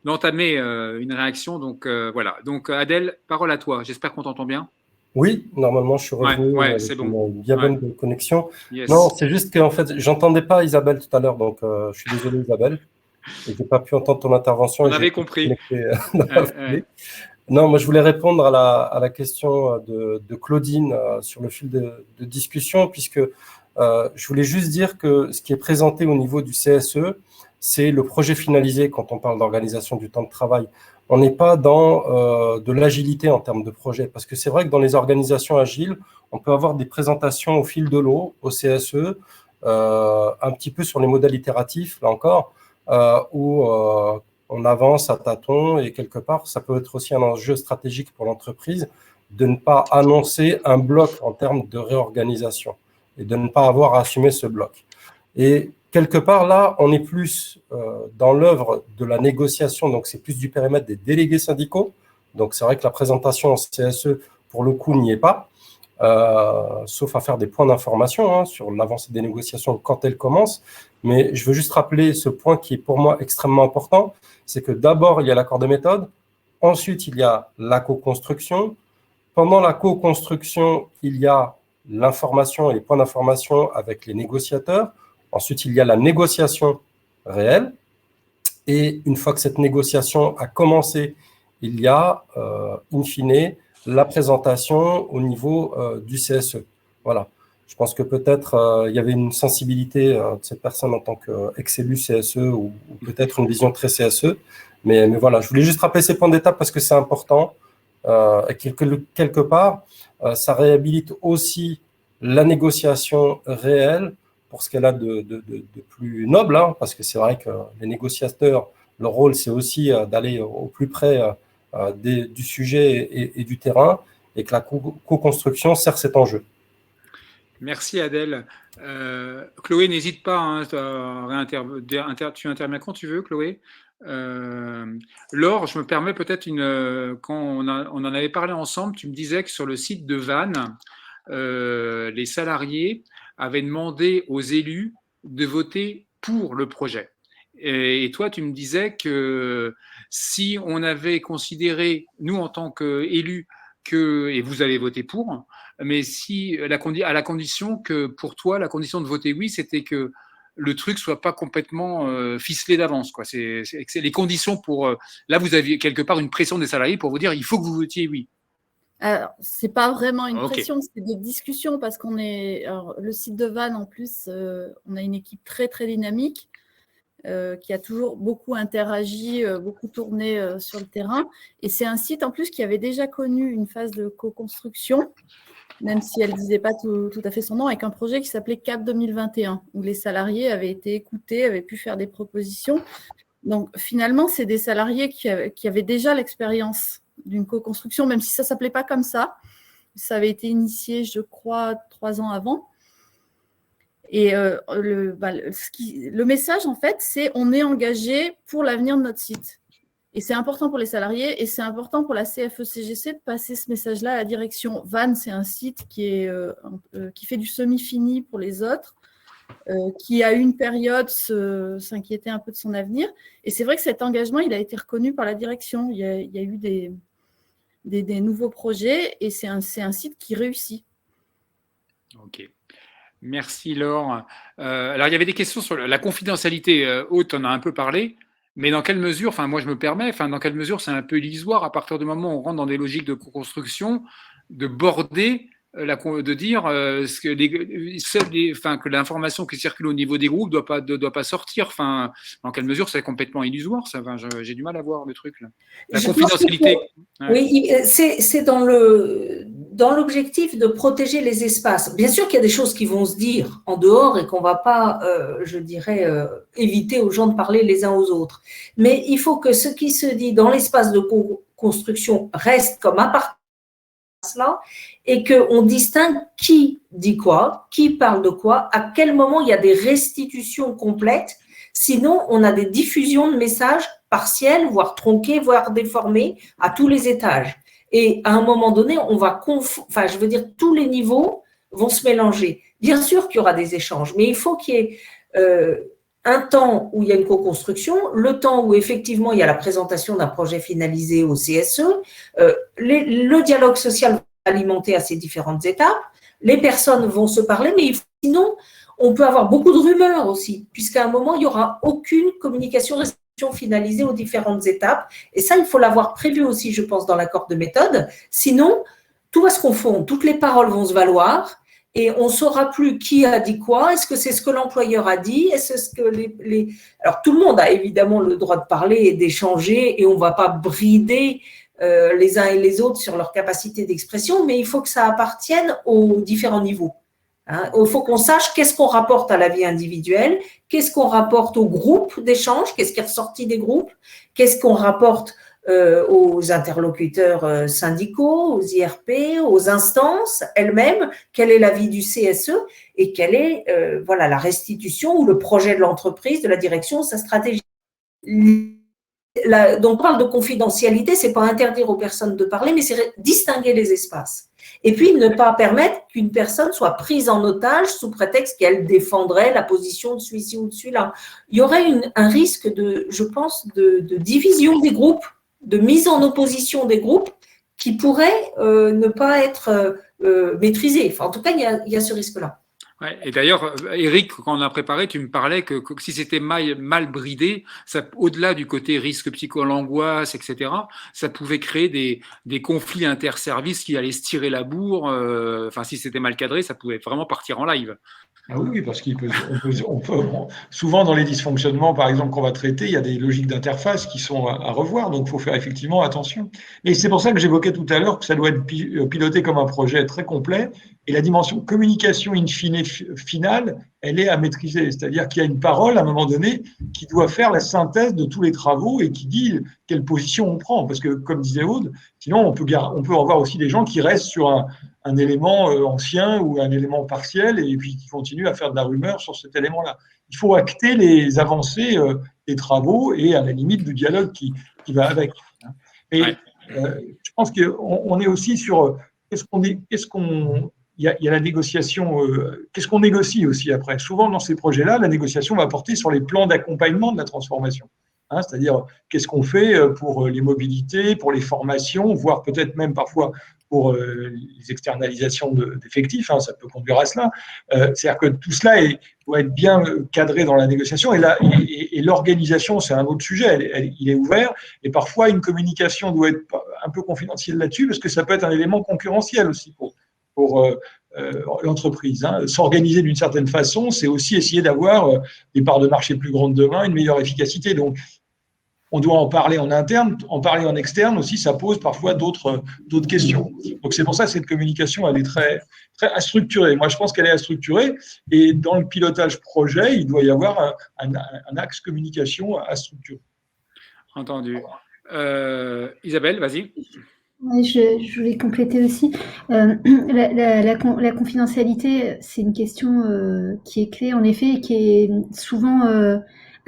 d'entamer une réaction. Donc, voilà. Donc, Adèle, parole à toi. J'espère qu'on t'entend bien. Oui, normalement, je suis revenu c'est avec bon. une bien bonne connexion. Yes. Non, c'est juste qu'en fait, j'entendais pas Isabelle tout à l'heure, donc je suis désolé, Isabelle. Et j'ai pas pu entendre ton intervention. On avait compris. Non, moi je voulais répondre à la question de Claudine sur le fil de discussion, puisque je voulais juste dire que ce qui est présenté au niveau du CSE, c'est le projet finalisé quand on parle d'organisation du temps de travail. On n'est pas dans de l'agilité en termes de projet, parce que c'est vrai que dans les organisations agiles, on peut avoir des présentations au fil de l'eau, au CSE, un petit peu sur les modèles itératifs, là encore, où on avance à tâtons et quelque part, ça peut être aussi un enjeu stratégique pour l'entreprise de ne pas annoncer un bloc en termes de réorganisation et de ne pas avoir à assumer ce bloc. Et quelque part, là, on est plus dans l'œuvre de la négociation, donc c'est plus du périmètre des délégués syndicaux. Donc c'est vrai que la présentation en CSE, pour le coup, n'y est pas, sauf à faire des points d'information sur l'avancée des négociations quand elles commencent. Mais je veux juste rappeler ce point qui est pour moi extrêmement important, c'est que d'abord, il y a l'accord de méthode, ensuite, il y a la co-construction. Pendant la co-construction, il y a l'information et les points d'information avec les négociateurs. Ensuite, il y a la négociation réelle. Et une fois que cette négociation a commencé, il y a, in fine, la présentation au niveau du CSE. Voilà. Je pense que peut-être il y avait une sensibilité de cette personne en tant qu'ex-élu CSE ou peut-être une vision très CSE. Mais voilà, je voulais juste rappeler ces points d'étape parce que c'est important. Et quelque part, ça réhabilite aussi la négociation réelle pour ce qu'elle a de plus noble, parce que c'est vrai que les négociateurs, leur rôle, c'est aussi d'aller au plus près du sujet et du terrain, et que la co-construction sert cet enjeu. Merci Adèle. Chloé, n'hésite pas, tu interviens quand tu veux, Chloé. Laure, je me permets peut-être quand on en avait parlé ensemble, tu me disais que sur le site de Vannes, les salariés avaient demandé aux élus de voter pour le projet. Et toi, tu me disais que si on avait considéré, nous en tant qu'élus, et vous allez voter pour, mais si à la condition que pour toi, la condition de voter oui, c'était que le truc soit pas complètement ficelé d'avance, quoi. C'est les conditions pour. Là, vous aviez quelque part une pression des salariés pour vous dire il faut que vous votiez oui. C'est pas vraiment une pression, c'est des discussions parce qu'on est. Alors, le site de Vannes, en plus, on a une équipe très très dynamique qui a toujours beaucoup interagi, beaucoup tourné sur le terrain. Et c'est un site en plus qui avait déjà connu une phase de co-construction, même si elle ne disait pas tout à fait son nom, avec un projet qui s'appelait CAP 2021, où les salariés avaient été écoutés, avaient pu faire des propositions. Donc finalement, c'est des salariés qui avaient déjà l'expérience d'une co-construction, même si ça ne s'appelait pas comme ça. Ça avait été initié, je crois, 3 ans avant. Et le message, en fait, c'est on est engagé pour l'avenir de notre site. Et c'est important pour les salariés et c'est important pour la CFE-CGC de passer ce message-là à la direction. Vannes, c'est un site qui fait du semi-fini pour les autres, qui a eu une période s'inquiétait un peu de son avenir. Et c'est vrai que cet engagement, il a été reconnu par la direction. Il y a eu des nouveaux projets et c'est un site qui réussit. Ok. Merci Laure. Alors il y avait des questions sur la confidentialité haute, on a un peu parlé, mais dans quelle mesure, moi je me permets, dans quelle mesure c'est un peu illusoire à partir du moment où on rentre dans des logiques de co-construction, de border de dire que l'information qui circule au niveau des groupes doit pas sortir. Enfin, dans quelle mesure c'est complètement illusoire ça. Enfin, j'ai du mal à voir le truc là. La confidentialité. Oui, c'est dans l'objectif de protéger les espaces. Bien sûr qu'il y a des choses qui vont se dire en dehors et qu'on va pas, je dirais, éviter aux gens de parler les uns aux autres. Mais il faut que ce qui se dit dans l'espace de construction reste comme appartenant à cela et qu'on distingue qui dit quoi, qui parle de quoi, à quel moment il y a des restitutions complètes. Sinon, on a des diffusions de messages partielles, voire tronquées, voire déformées à tous les étages. Et à un moment donné, on va tous les niveaux vont se mélanger. Bien sûr qu'il y aura des échanges, mais il faut qu'il y ait un temps où il y a une co-construction, le temps où effectivement il y a la présentation d'un projet finalisé au CSE, le dialogue social va alimenter à ces différentes étapes, les personnes vont se parler, mais sinon, on peut avoir beaucoup de rumeurs aussi, puisqu'à un moment, il n'y aura aucune communication finalisée aux différentes étapes. Et ça, il faut l'avoir prévu aussi, je pense, dans l'accord de méthode. Sinon, tout va se confondre, toutes les paroles vont se valoir et on ne saura plus qui a dit quoi. Est-ce que c'est ce que l'employeur a dit? Est-ce que Alors, tout le monde a évidemment le droit de parler et d'échanger et on ne va pas brider les uns et les autres sur leur capacité d'expression, mais il faut que ça appartienne aux différents niveaux. Il faut qu'on sache qu'est-ce qu'on rapporte à la vie individuelle, qu'est-ce qu'on rapporte au groupe d'échange, qu'est-ce qui est ressorti des groupes, qu'est-ce qu'on rapporte aux interlocuteurs syndicaux, aux IRP, aux instances elles-mêmes, quelle est la vie du CSE et quelle est la restitution ou le projet de l'entreprise, de la direction, sa stratégie. Donc on parle de confidentialité, c'est pas interdire aux personnes de parler, mais c'est distinguer les espaces. Et puis, ne pas permettre qu'une personne soit prise en otage sous prétexte qu'elle défendrait la position de celui-ci ou de celui-là. Il y aurait un risque je pense, de division des groupes, de mise en opposition des groupes qui pourrait ne pas être maîtrisé. Enfin, en tout cas, il y a ce risque-là. Ouais, et d'ailleurs, Eric, quand on a préparé, tu me parlais que si c'était mal bridé, au-delà du côté risque l'angoisse, etc., ça pouvait créer des conflits interservices qui allaient se tirer la bourre. Si c'était mal cadré, ça pouvait vraiment partir en live. Ah oui, parce souvent dans les dysfonctionnements, par exemple, qu'on va traiter, il y a des logiques d'interface qui sont à revoir, donc il faut faire effectivement attention. Et c'est pour ça que j'évoquais tout à l'heure que ça doit être piloté comme un projet très complet, et la dimension communication in fine finale, elle est à maîtriser. C'est-à-dire qu'il y a une parole, à un moment donné, qui doit faire la synthèse de tous les travaux et qui dit quelle position on prend. Parce que, comme disait Aude, sinon on peut avoir aussi des gens qui restent sur un élément ancien ou un élément partiel et puis qui continuent à faire de la rumeur sur cet élément-là. Il faut acter les avancées des travaux et à la limite du dialogue qui va avec. Et je pense qu'on est aussi sur il y a la négociation, qu'est-ce qu'on négocie aussi après. Souvent dans ces projets-là, la négociation va porter sur les plans d'accompagnement de la transformation. C'est-à-dire qu'est-ce qu'on fait pour les mobilités, pour les formations, voire peut-être même parfois pour les externalisations d'effectifs, ça peut conduire à cela. C'est-à-dire que tout cela doit être bien cadré dans la négociation. Et l'organisation, c'est un autre sujet, il est ouvert. Et parfois, une communication doit être un peu confidentielle là-dessus, parce que ça peut être un élément concurrentiel aussi pour l'entreprise. S'organiser d'une certaine façon, c'est aussi essayer d'avoir des parts de marché plus grandes demain, une meilleure efficacité. Donc, on doit en parler en interne, en parler en externe aussi, ça pose parfois d'autres questions. Donc, c'est pour ça que cette communication, elle est très, très structurée. Moi, je pense qu'elle est structurée et dans le pilotage projet, il doit y avoir un axe communication à structurer. Entendu. Isabelle, vas-y. Oui, je voulais compléter aussi. La confidentialité, c'est une question qui est clé, en effet, et qui est souvent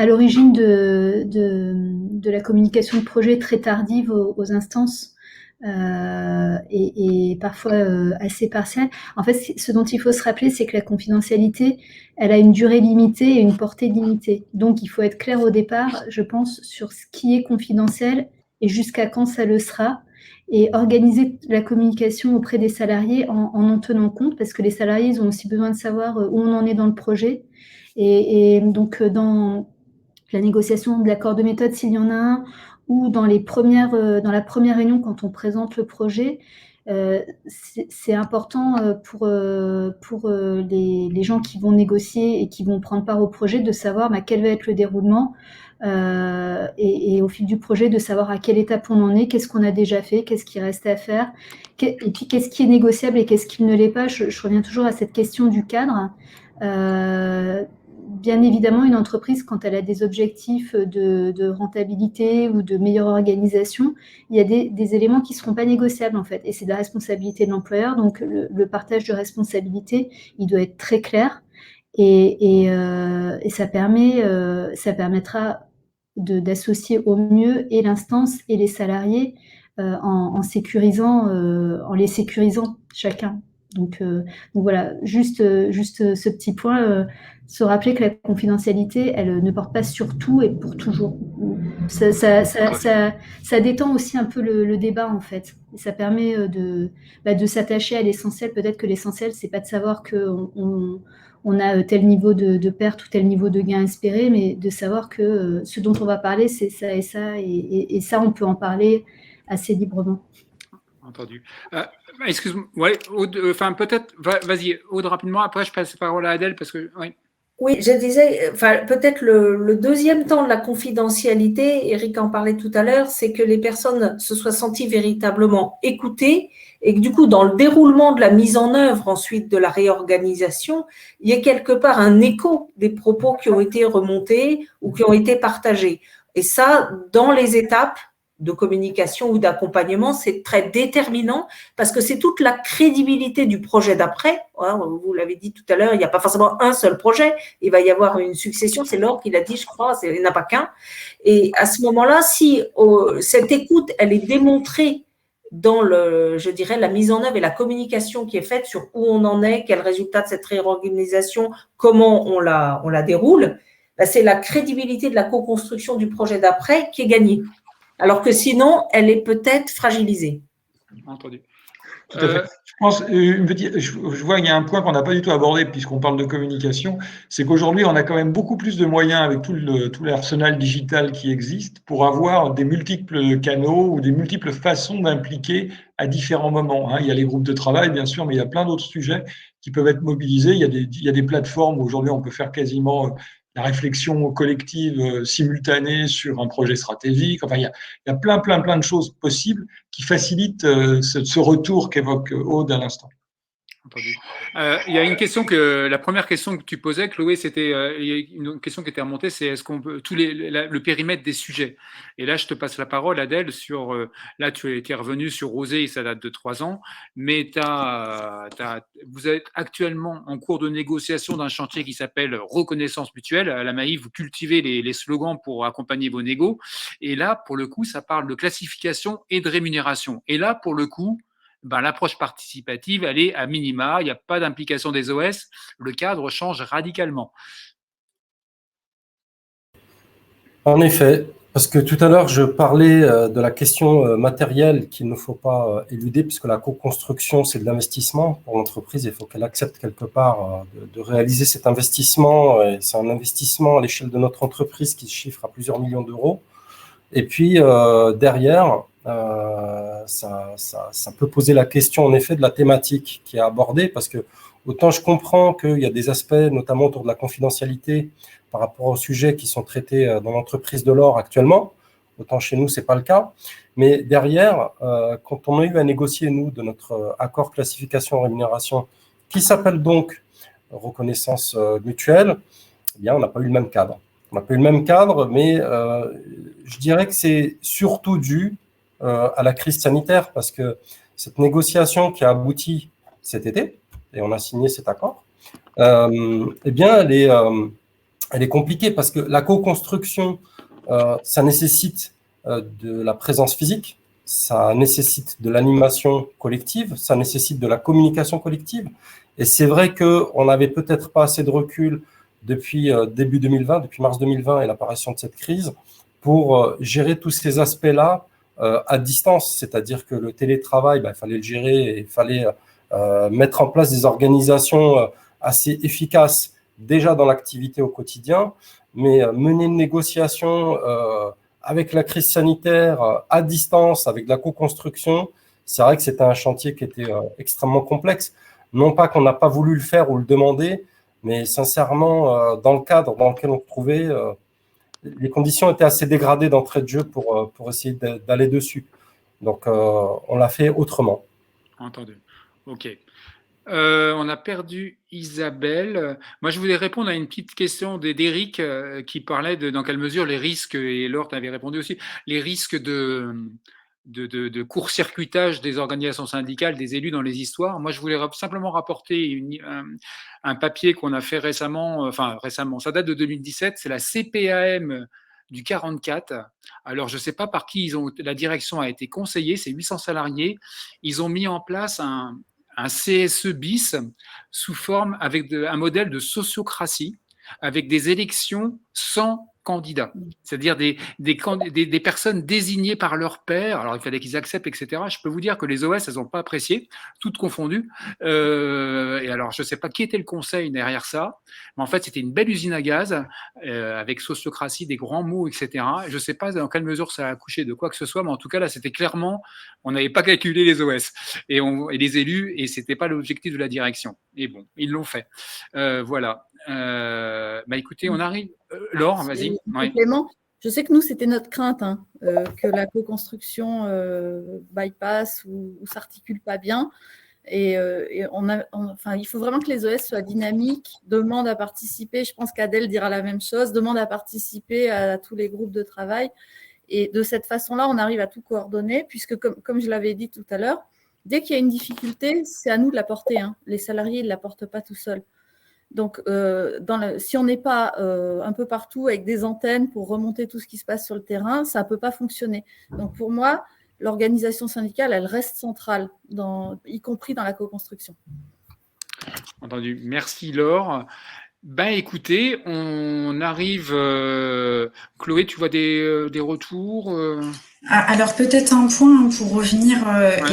à l'origine de la communication de projet très tardive aux instances et parfois assez partielle. En fait, ce dont il faut se rappeler, c'est que la confidentialité, elle a une durée limitée et une portée limitée. Donc, il faut être clair au départ, je pense, sur ce qui est confidentiel et jusqu'à quand ça le sera. Et organiser la communication auprès des salariés en tenant compte, parce que les salariés, ils ont aussi besoin de savoir où on en est dans le projet. Et donc, dans la négociation de l'accord de méthode, s'il y en a un, ou dans la première réunion, quand on présente le projet, c'est important pour les gens qui vont négocier et qui vont prendre part au projet de savoir quel va être le déroulement et au fil du projet de savoir à quelle étape on en est, qu'est-ce qu'on a déjà fait, qu'est-ce qui reste à faire, et puis qu'est-ce qui est négociable et qu'est-ce qui ne l'est pas. Je reviens toujours à cette question du cadre. Bien évidemment, une entreprise, quand elle a des objectifs de rentabilité ou de meilleure organisation, il y a des éléments qui ne seront pas négociables, en fait. Et c'est de la responsabilité de l'employeur. Donc, le partage de responsabilité, il doit être très clair. Et ça permettra d'associer au mieux et l'instance et les salariés en les sécurisant chacun. Donc voilà, juste ce petit point, se rappeler que la confidentialité, elle ne porte pas sur tout et pour toujours. Ça détend aussi un peu le débat, en fait. Et ça permet de s'attacher à l'essentiel. Peut-être que l'essentiel, c'est pas de savoir qu'on a tel niveau de perte ou tel niveau de gain espéré, mais de savoir que ce dont on va parler, c'est ça et ça, et ça, on peut en parler assez librement. Entendu. Excuse-moi, ouais, Aude, peut-être, vas-y, Aude, rapidement, après je passe la parole à Adèle, parce que, oui. Oui, je disais, peut-être le deuxième temps de la confidentialité, Eric en parlait tout à l'heure, c'est que les personnes se soient senties véritablement écoutées et que du coup, dans le déroulement de la mise en œuvre ensuite de la réorganisation, il y a quelque part un écho des propos qui ont été remontés ou qui ont été partagés. Et ça, dans les étapes de communication ou d'accompagnement, c'est très déterminant parce que c'est toute la crédibilité du projet d'après. Vous l'avez dit tout à l'heure, il n'y a pas forcément un seul projet, il va y avoir une succession, c'est Laure qui l'a dit, je crois, il n'y en a pas qu'un. Et à ce moment-là, si cette écoute, elle est démontrée dans je dirais, la mise en œuvre et la communication qui est faite sur où on en est, quel résultat de cette réorganisation, comment on la déroule, c'est la crédibilité de la co-construction du projet d'après qui est gagnée. Alors que sinon, elle est peut-être fragilisée. Entendu. Tout à fait. Je vois qu'il y a un point qu'on n'a pas du tout abordé puisqu'on parle de communication, c'est qu'aujourd'hui, on a quand même beaucoup plus de moyens avec tout l'arsenal digital qui existe pour avoir des multiples canaux ou des multiples façons d'impliquer à différents moments. Il y a les groupes de travail, bien sûr, mais il y a plein d'autres sujets qui peuvent être mobilisés. Il y a des plateformes où aujourd'hui, on peut faire quasiment la réflexion collective simultanée sur un projet stratégique. Enfin, il y a plein de choses possibles qui facilitent ce retour qu'évoque Aude à l'instant. Entendu. Il y a une question la première question que tu posais, Chloé, c'était une question qui était remontée, c'est est-ce qu'on peut le périmètre des sujets. Et là, je te passe la parole, Adèle, sur là, tu étais revenu sur Rosé, ça date de 3 ans, mais vous êtes actuellement en cours de négociation d'un chantier qui s'appelle Reconnaissance mutuelle. À la Maïf, vous cultivez les slogans pour accompagner vos négos. Et là, pour le coup, ça parle de classification et de rémunération. Et là, pour le coup, l'approche participative, elle est à minima, il n'y a pas d'implication des OS, le cadre change radicalement. En effet, parce que tout à l'heure, je parlais de la question matérielle qu'il ne faut pas éluder, puisque la co-construction, c'est de l'investissement pour l'entreprise, il faut qu'elle accepte quelque part de réaliser cet investissement, et c'est un investissement à l'échelle de notre entreprise qui se chiffre à plusieurs millions d'euros. Et puis, derrière, ça peut poser la question, en effet, de la thématique qui est abordée, parce que autant je comprends qu'il y a des aspects, notamment autour de la confidentialité, par rapport aux sujets qui sont traités dans l'entreprise de l'or actuellement, autant chez nous, ce n'est pas le cas. Mais derrière, quand on a eu à négocier, nous, de notre accord classification-rémunération, qui s'appelle donc reconnaissance mutuelle, eh bien, on n'a pas eu le même cadre. On n'a pas eu le même cadre, mais je dirais que c'est surtout dû à la crise sanitaire, parce que cette négociation qui a abouti cet été, et on a signé cet accord, eh bien, elle est compliquée, parce que la co-construction, ça nécessite de la présence physique, ça nécessite de l'animation collective, ça nécessite de la communication collective, et c'est vrai qu'on n'avait peut-être pas assez de recul depuis début 2020, depuis mars 2020 et l'apparition de cette crise, pour gérer tous ces aspects-là à distance, c'est-à-dire que le télétravail, il fallait le gérer et il fallait mettre en place des organisations assez efficaces déjà dans l'activité au quotidien, mais mener une négociation avec la crise sanitaire à distance, avec la co-construction, C'est vrai que c'était un chantier qui était extrêmement complexe. Non pas qu'on n'a pas voulu le faire ou le demander, mais sincèrement, dans le cadre dans lequel on se trouvait, les conditions étaient assez dégradées d'entrée de jeu pour essayer d'aller dessus. Donc, on l'a fait autrement. Entendu. OK. On a perdu Isabelle. Moi, je voulais répondre à une petite question d'Éric qui parlait de dans quelle mesure les risques, et Laure t'avait répondu aussi, les risques de court-circuitage des organisations syndicales, des élus dans les histoires. Moi, je voulais simplement rapporter un papier qu'on a fait récemment, ça date de 2017, c'est la CPAM du 44. Alors, je ne sais pas par qui la direction a été conseillée, c'est 800 salariés. Ils ont mis en place un CSE bis sous forme avec un modèle de sociocratie, avec des élections sans candidats, c'est-à-dire des personnes désignées par leur père. Alors il fallait qu'ils acceptent, etc. Je peux vous dire que les OS, elles n'ont pas apprécié, toutes confondues. Et alors je ne sais pas qui était le conseil derrière ça, mais en fait c'était une belle usine à gaz avec sociocratie, des grands mots, etc. Je ne sais pas dans quelle mesure ça a accouché de quoi que ce soit, mais en tout cas là c'était clairement, on n'avait pas calculé les OS et les élus, et c'était pas l'objectif de la direction. Et bon, ils l'ont fait. Voilà. Écoutez, on arrive. Laure, vas-y. Complément. Je sais que nous, c'était notre crainte que la co-construction bypass ou s'articule pas bien. Et il faut vraiment que les OS soient dynamiques, demandent à participer. Je pense qu'Adèle dira la même chose, demande à participer à tous les groupes de travail. Et de cette façon-là, on arrive à tout coordonner, puisque comme je l'avais dit tout à l'heure, dès qu'il y a une difficulté, c'est à nous de la porter. Les salariés ne la portent pas tout seuls. Donc, si on n'est pas un peu partout avec des antennes pour remonter tout ce qui se passe sur le terrain, ça ne peut pas fonctionner. Donc, pour moi, l'organisation syndicale, elle reste centrale, y compris dans la co-construction. Entendu. Merci Laure. Écoutez, on arrive. Chloé, tu vois des retours Alors peut-être un point pour revenir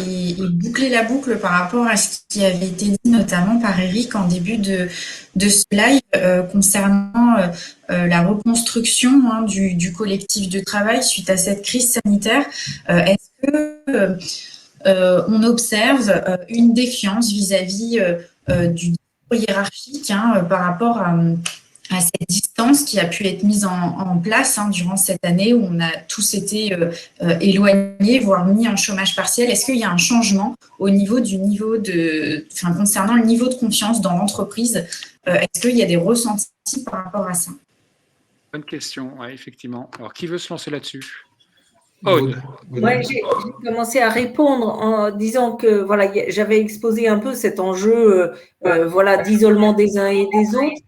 et boucler la boucle par rapport à ce qui avait été dit notamment par Eric en début de ce live concernant la reconstruction du collectif de travail suite à cette crise sanitaire. Est-ce que on observe une défiance vis-à-vis du hiérarchique par rapport à cette distance qui a pu être mise en place durant cette année où on a tous été éloignés, voire mis en chômage partiel. Est-ce qu'il y a un changement au niveau concernant le niveau de confiance dans l'entreprise? Est-ce qu'il y a des ressentis par rapport à ça? Bonne question, oui, effectivement. Alors, qui veut se lancer là-dessus? Aude. Ouais, j'ai commencé à répondre en disant que voilà, j'avais exposé un peu cet enjeu d'isolement des uns et des autres.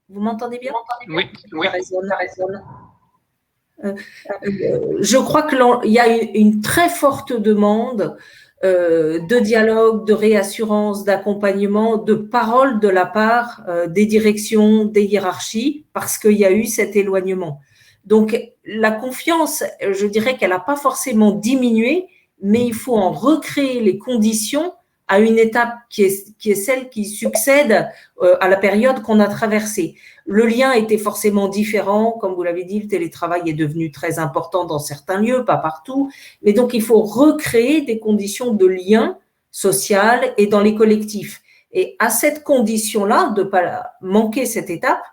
Vous m'entendez bien? Oui. Ça résonne. Je crois qu'il y a une très forte demande de dialogue, de réassurance, d'accompagnement, de parole de la part des directions, des hiérarchies, parce qu'il y a eu cet éloignement. Donc, la confiance, je dirais qu'elle n'a pas forcément diminué, mais il faut en recréer les conditions à une étape qui est celle qui succède à la période qu'on a traversée. Le lien était forcément différent, comme vous l'avez dit, le télétravail est devenu très important dans certains lieux, pas partout, mais donc il faut recréer des conditions de lien social et dans les collectifs. Et à cette condition-là, de ne pas manquer cette étape,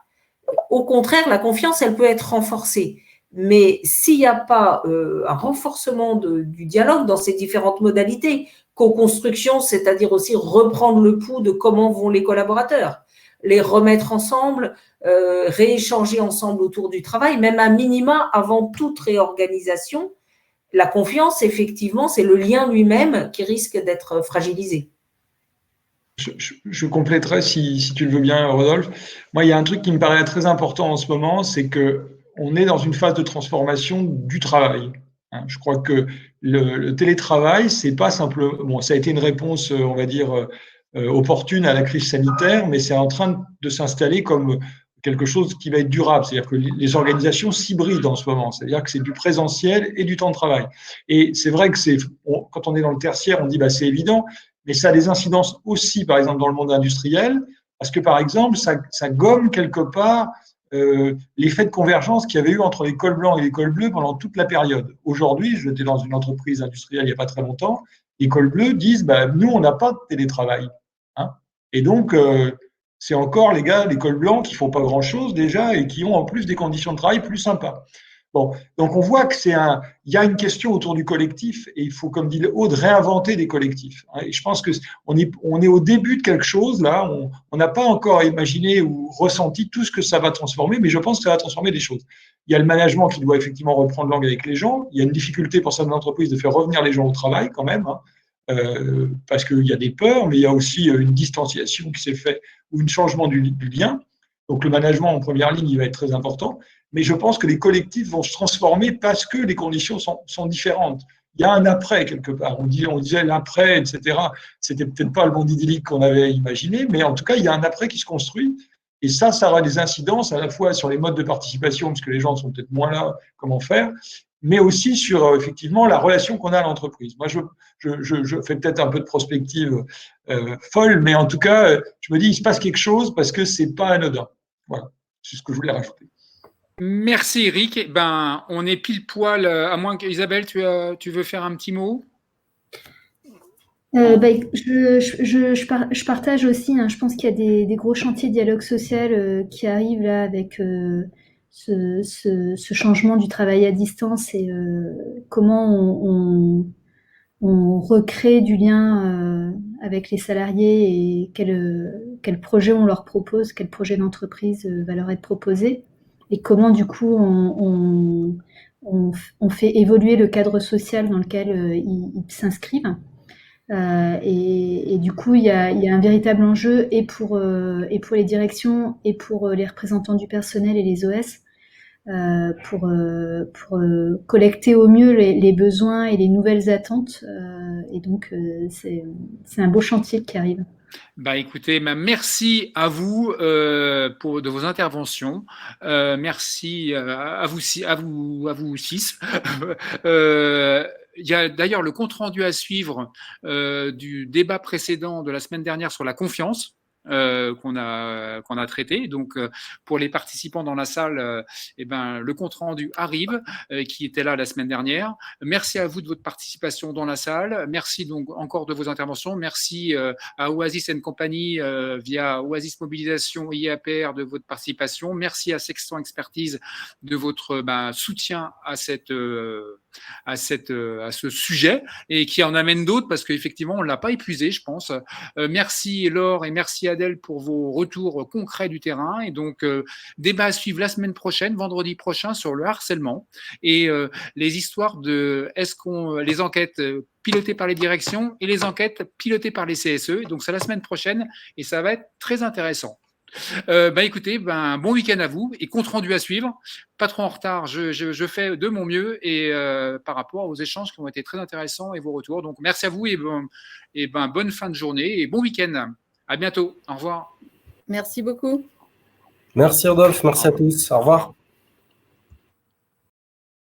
au contraire, la confiance, elle peut être renforcée. Mais s'il n'y a pas un renforcement du dialogue dans ces différentes modalités, co-construction, c'est-à-dire aussi reprendre le pouls de comment vont les collaborateurs, les remettre ensemble, rééchanger ensemble autour du travail, même à minima avant toute réorganisation, la confiance, effectivement, c'est le lien lui-même qui risque d'être fragilisé. Je compléterai si tu le veux bien, Rodolphe. Moi, il y a un truc qui me paraît très important en ce moment, c'est qu'on est dans une phase de transformation du travail. Je crois que le télétravail, c'est pas simplement, bon, ça a été une réponse, on va dire, opportune à la crise sanitaire, mais c'est en train de s'installer comme quelque chose qui va être durable. C'est-à-dire que les organisations s'hybrident en ce moment. C'est-à-dire que c'est du présentiel et du temps de travail. Et c'est vrai que quand on est dans le tertiaire, on dit, c'est évident, mais ça a des incidences aussi, par exemple, dans le monde industriel, parce que, par exemple, ça gomme quelque part l'effet de convergence qu'il y avait eu entre les cols blancs et les cols bleus pendant toute la période. Aujourd'hui, j'étais dans une entreprise industrielle il n'y a pas très longtemps, Les cols bleus disent, nous, on n'a pas de télétravail. Hein. Et donc, c'est encore les gars, les cols blancs qui font pas grand-chose déjà et qui ont en plus des conditions de travail plus sympas. Bon, donc on voit que il y a une question autour du collectif et il faut, comme dit Aude, réinventer des collectifs. Et je pense que on est au début de quelque chose là. On n'a pas encore imaginé ou ressenti tout ce que ça va transformer, mais je pense que ça va transformer des choses. Il y a le management qui doit effectivement reprendre langue avec les gens. Il y a une difficulté pour certaines entreprises de faire revenir les gens au travail quand même, parce qu'il y a des peurs, mais il y a aussi une distanciation qui s'est faite ou un changement du lien. Donc le management en première ligne, il va être très important. Mais je pense que les collectifs vont se transformer parce que les conditions sont différentes. Il y a un après quelque part. On disait l'après, etc. C'était peut-être pas le monde idyllique qu'on avait imaginé, mais en tout cas, il y a un après qui se construit. Et ça aura des incidences à la fois sur les modes de participation, parce que les gens sont peut-être moins là, comment faire, mais aussi sur effectivement la relation qu'on a à l'entreprise. Moi, je fais peut-être un peu de prospective folle, mais en tout cas, je me dis, il se passe quelque chose parce que c'est pas anodin. Voilà, c'est ce que je voulais rajouter. Merci Eric. On est pile poil, à moins qu'Isabelle, tu veux faire un petit mot? Je partage aussi, je pense qu'il y a des gros chantiers de dialogue social qui arrivent là avec ce changement du travail à distance et comment on recrée du lien avec les salariés et quel projet on leur propose, quel projet d'entreprise va leur être proposé. Et comment du coup on fait évoluer le cadre social dans lequel ils s'inscrivent. Et du coup, il y a un véritable enjeu et pour les directions et pour les représentants du personnel et les OS pour collecter au mieux les besoins et les nouvelles attentes. Et donc, c'est un beau chantier qui arrive. Écoutez, merci à vous de vos interventions. Merci à vous six. Il y a d'ailleurs le compte-rendu à suivre du débat précédent de la semaine dernière sur la confiance. Qu'on a traité. Donc, pour les participants dans la salle, le compte-rendu arrive, qui était là la semaine dernière. Merci à vous de votre participation dans la salle. Merci donc encore de vos interventions. Merci à Oasis & Compagnie via Oasis Mobilisation et IAPR de votre participation. Merci à Sextant Expertise de votre soutien à ce sujet et qui en amène d'autres parce qu'effectivement, on ne l'a pas épuisé, je pense. Merci Laure et merci Adèle pour vos retours concrets du terrain. Et donc, débat à suivre la semaine prochaine, vendredi prochain, sur le harcèlement et les histoires de les enquêtes pilotées par les directions et les enquêtes pilotées par les CSE. Donc, c'est la semaine prochaine et ça va être très intéressant. Écoutez, bon week-end à vous et compte rendu à suivre. Pas trop en retard, je fais de mon mieux et par rapport aux échanges qui ont été très intéressants et vos retours. Donc, merci à vous et bonne fin de journée et bon week-end. À bientôt. Au revoir. Merci beaucoup. Merci Rodolphe, merci à tous. Au revoir.